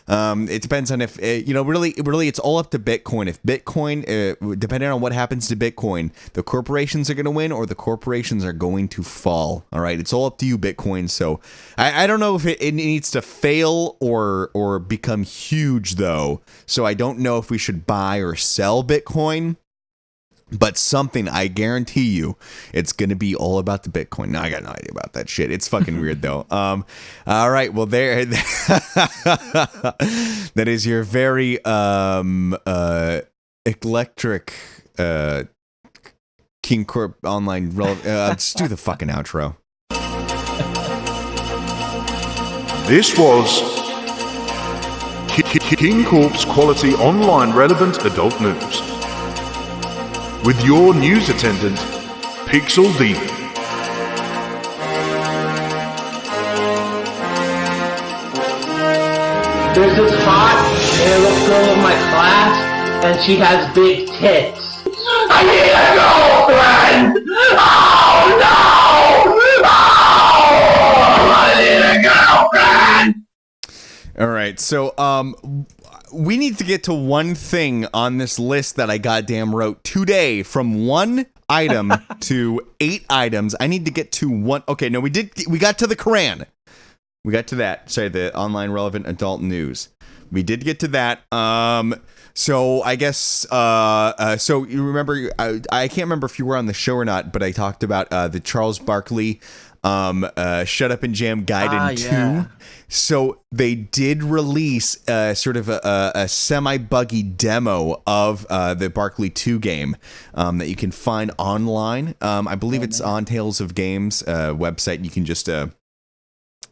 It depends on if really it's all up to Bitcoin. If Bitcoin, depending on what happens to Bitcoin, the corporations are going to win or the corporations are going to fall. All right, it's all up to you, Bitcoin. So I don't know if it needs to fail or become huge though. So I don't know if we should buy or sell Bitcoin. But something, I guarantee you, it's going to be all about the Bitcoin. No, I got no idea about that shit. It's fucking weird, though. All right, well, there. That is your very electric King Corp online. Let's do the fucking outro. This was King Corp's quality online relevant adult news. With your news attendant, Pixel Demon. There's this hot little girl in my class, and she has big tits. I need a girlfriend! Oh no! Oh! I need a girlfriend! All right, so we need to get to one thing on this list that I goddamn wrote today, from one item to 8 items. I need to get to one. Okay, no, we got to the Koran. We got to that. Sorry, the online relevant adult news. We did get to that. So I guess so you remember I can't remember if you were on the show or not, but I talked about the Charles Barkley Shut Up and Jam Gaiden 2. Yeah. So they did release sort of a semi-buggy demo of the Barkley 2 game that you can find online. I believe it's on Tales of Games website. You can just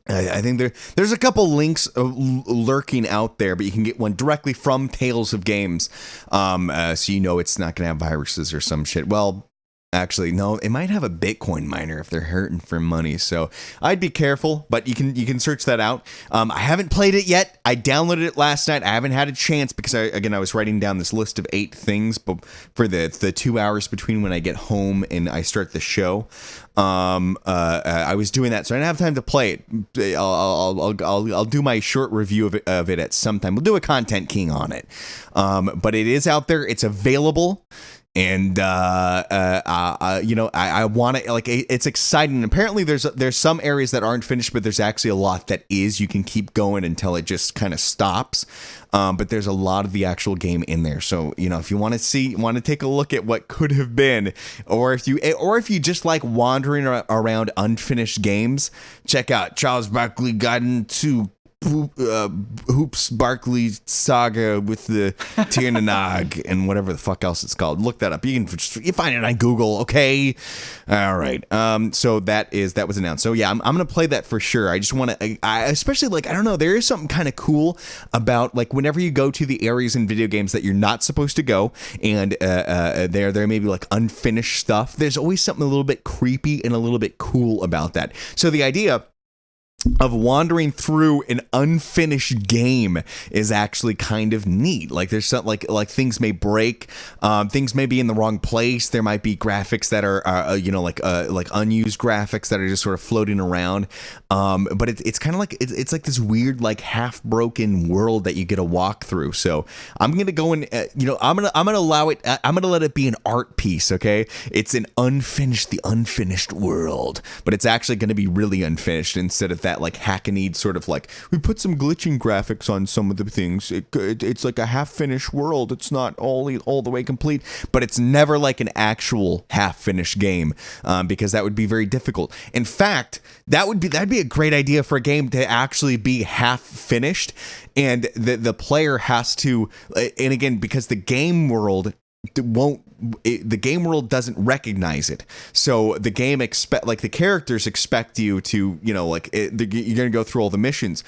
I think there's a couple links lurking out there, but you can get one directly from Tales of Games, so you know it's not going to have viruses or some shit. Well, actually, no, it might have a Bitcoin miner if they're hurting for money. So I'd be careful, but you can search that out. I haven't played it yet. I downloaded it last night. I haven't had a chance because I was writing down this list of 8 things for the 2 hours between when I get home and I start the show. I was doing that, so I didn't have time to play it. I'll do my short review of it at some time. We'll do a Content King on it. But it is out there. It's available. And I want to, like, it's exciting. Apparently there's some areas that aren't finished, but there's actually a lot that is. You can keep going until it just kind of stops. But there's a lot of the actual game in there. So, if you want to take a look at what could have been, or if you just like wandering around unfinished games, check out Charles Barkley Gaiden 2 Hoops Barkley Saga with the TMNT and whatever the fuck else it's called. Look that up. You find it on Google. Okay. All right. So that was announced. So yeah, I'm gonna play that for sure. I just want to, especially like, I don't know, there is something kind of cool about like whenever you go to the areas in video games that you're not supposed to go, and there may be like unfinished stuff. There's always something a little bit creepy and a little bit cool about that. So the idea of wandering through an unfinished game is actually kind of neat. Like there's something like things may break, things may be in the wrong place. There might be graphics that are like unused graphics that are just sort of floating around. But it's kind of like it's like this weird like half broken world that you get to walk through. So I'm gonna go and I'm gonna allow it. I'm gonna let it be an art piece. Okay, it's the unfinished world, but it's actually gonna be really unfinished instead of that like hackneyed sort of like we put some glitching graphics on some of the things. It's like a half finished world. It's not all the way complete, but it's never like an actual half finished game, because that would be very difficult. In fact, that'd be a great idea for a game to actually be half finished, and the player has to, and again, because the game world doesn't recognize it, so the game the characters expect you to you're gonna go through all the missions,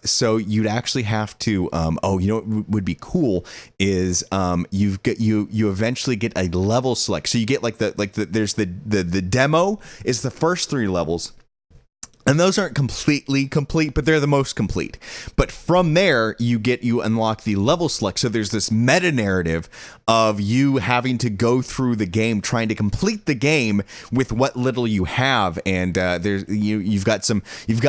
so you'd actually have to what would be cool is you eventually get a level select, so you get there's the demo is the first 3 levels. And those aren't completely complete, but they're the most complete. But from there, you unlock the level select. So there's this meta narrative of you having to go through the game, trying to complete the game with what little you have. And you've got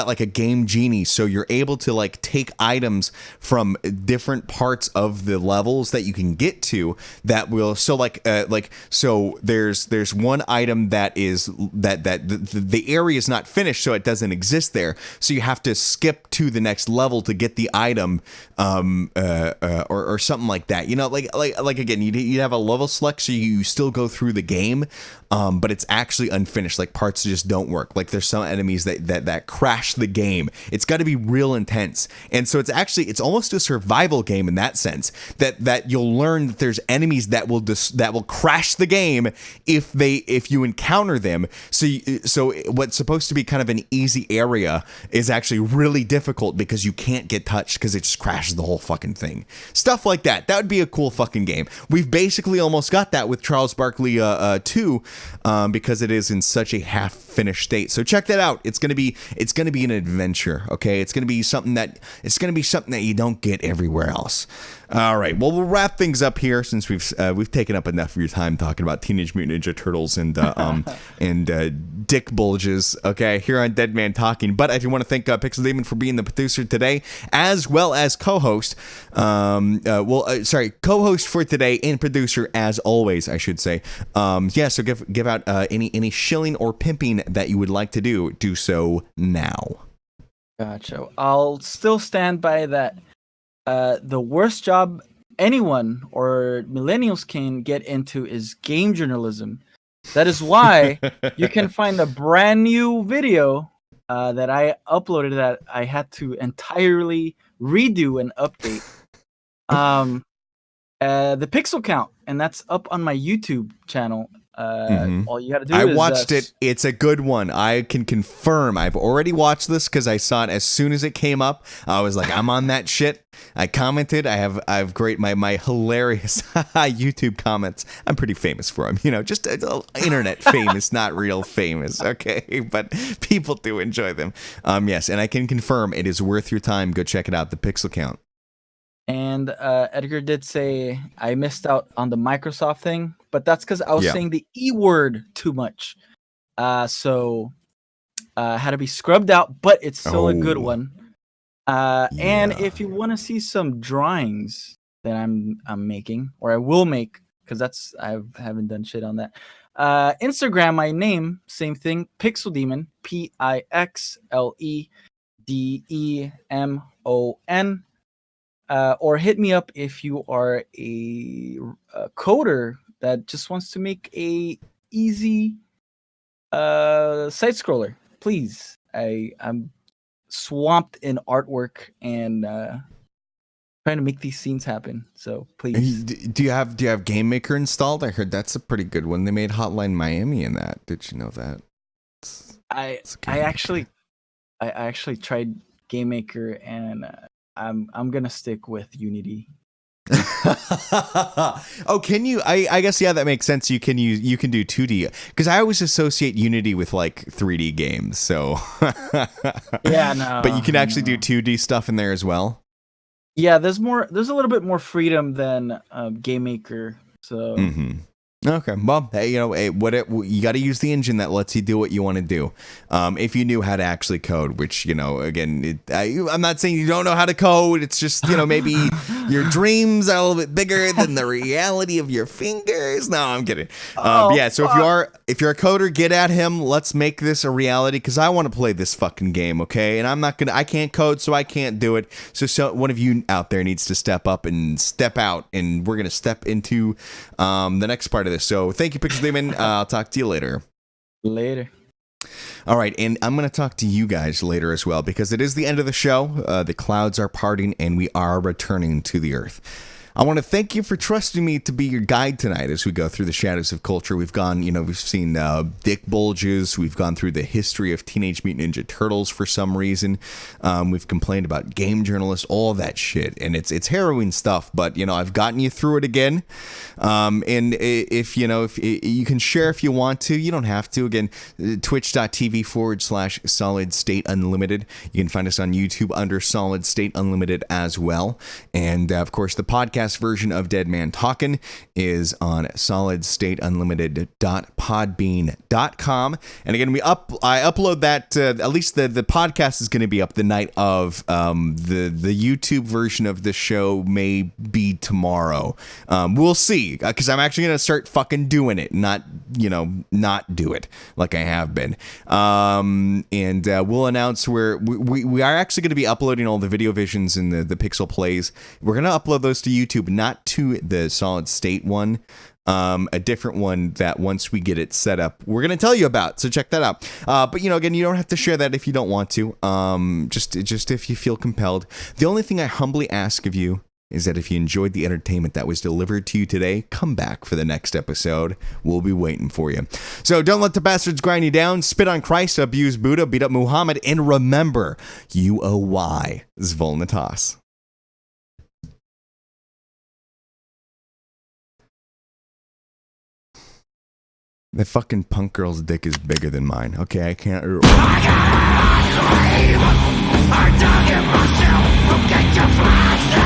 like a game genie, so you're able to like take items from different parts of the levels that you can get to. That will so there's one item that is that the area is not finished, so it doesn't exist there, so you have to skip to the next level to get the item, or something like that. Like again, you'd have a level select, so you still go through the game, but it's actually unfinished. Like parts just don't work. Like there's some enemies that crash the game. It's got to be real intense, and so it's almost a survival game in that sense. That you'll learn that there's enemies that will crash the game if you encounter them. So what's supposed to be kind of an easy area is actually really difficult because you can't get touched because it just crashes the whole fucking thing. Stuff like that. That would be a cool fucking game. We've basically almost got that with Charles Barkley 2, because it is in such a half finished state. So check that out. It's gonna be an adventure. Okay, it's gonna be something that you don't get everywhere else. All right, well, we'll wrap things up here since we've taken up enough of your time talking about Teenage Mutant Ninja Turtles and dick bulges. Okay, here on Dead Man Talking. But I do want to thank Pixel Demon for being the producer today, as well as co-host. Co-host for today and producer as always, I should say. So give out any shilling or pimping that you would like to do so now. Gotcha. I'll still stand by that. The worst job anyone or millennials can get into is game journalism. That is why you can find a brand new video that I uploaded that I had to entirely redo and update. The Pixle count, and that's up on my YouTube channel. All you gotta do I is watched it. It's a good one. I can confirm. I've already watched this because I saw it as soon as it came up. I was like, I'm on that shit. I commented. I have great my hilarious YouTube comments. I'm pretty famous for them. You know, just internet famous, not real famous. Okay, but people do enjoy them. Yes, and I can confirm it is worth your time. Go check it out. The Pixel count. And Edgar did say I missed out on the Microsoft thing, but that's because I was saying the E word too much. So had to be scrubbed out, but it's still a good one. And if you want to see some drawings that I'm making, or I will make, because I haven't done shit on that. Instagram, my name, same thing, Pixel Demon, PixleDemon. Or hit me up if you are a coder that just wants to make a easy side scroller. Please, I'm swamped in artwork and trying to make these scenes happen. So please. Do you have Game Maker installed? I heard that's a pretty good one. They made Hotline Miami in that. Did you know that? I actually tried Game Maker and. I'm gonna stick with Unity. Oh, can you? I guess that makes sense. You can do 2D because I always associate Unity with like 3D games. So yeah, no. But you can actually do 2D stuff in there as well. Yeah, there's a little bit more freedom than Game Maker. So. Mm-hmm. Okay, well, hey, you got to use the engine that lets you do what you want to do. If you knew how to actually code, which, again, I'm not saying you don't know how to code. It's just, maybe your dreams are a little bit bigger than the reality of your fingers. No, I'm kidding. Yeah, so if you're a coder, get at him. Let's make this a reality because I want to play this fucking game, okay? And I can't code, so I can't do it. So one of you out there needs to step up and step out, and we're going to step into the next part of this. So thank you, Pixel Demon. I'll talk to you later. Later. All right, and I'm going to talk to you guys later as well because it is the end of the show. The clouds are parting and we are returning to the earth. I want to thank you for trusting me to be your guide tonight as we go through the shadows of culture. We've gone, we've seen dick bulges. We've gone through the history of Teenage Mutant Ninja Turtles for some reason. We've complained about game journalists, all of that shit. And it's harrowing stuff, but, I've gotten you through it again. And if you can share if you want to, you don't have to. Again, twitch.tv/Solid State Unlimited. You can find us on YouTube under Solid State Unlimited as well. And, of course, the podcast version of Dead Man Talkin is on solidstateunlimited.podbean.com. And again, I upload that, at least the podcast is going to be up the night of. The YouTube version of the show may be tomorrow. We'll see, because I'm actually going to start fucking doing it, not do it like I have been. And we'll announce where we are actually going to be uploading all the video visions and the Pixel plays. We're going to upload those to YouTube, not to the Solid State one, a different one that once we get it set up, we're going to tell you about. So check that out. But again, you don't have to share that if you don't want to. Just if you feel compelled. The only thing I humbly ask of you is that if you enjoyed the entertainment that was delivered to you today, come back for the next episode. We'll be waiting for you. So don't let the bastards grind you down. Spit on Christ, abuse Buddha, beat up Muhammad, and remember, you owe Y Zvolnatas. The fucking punk girl's dick is bigger than mine. Okay, I can't. I can't leave. I'm talking myself. I'll get you flashed.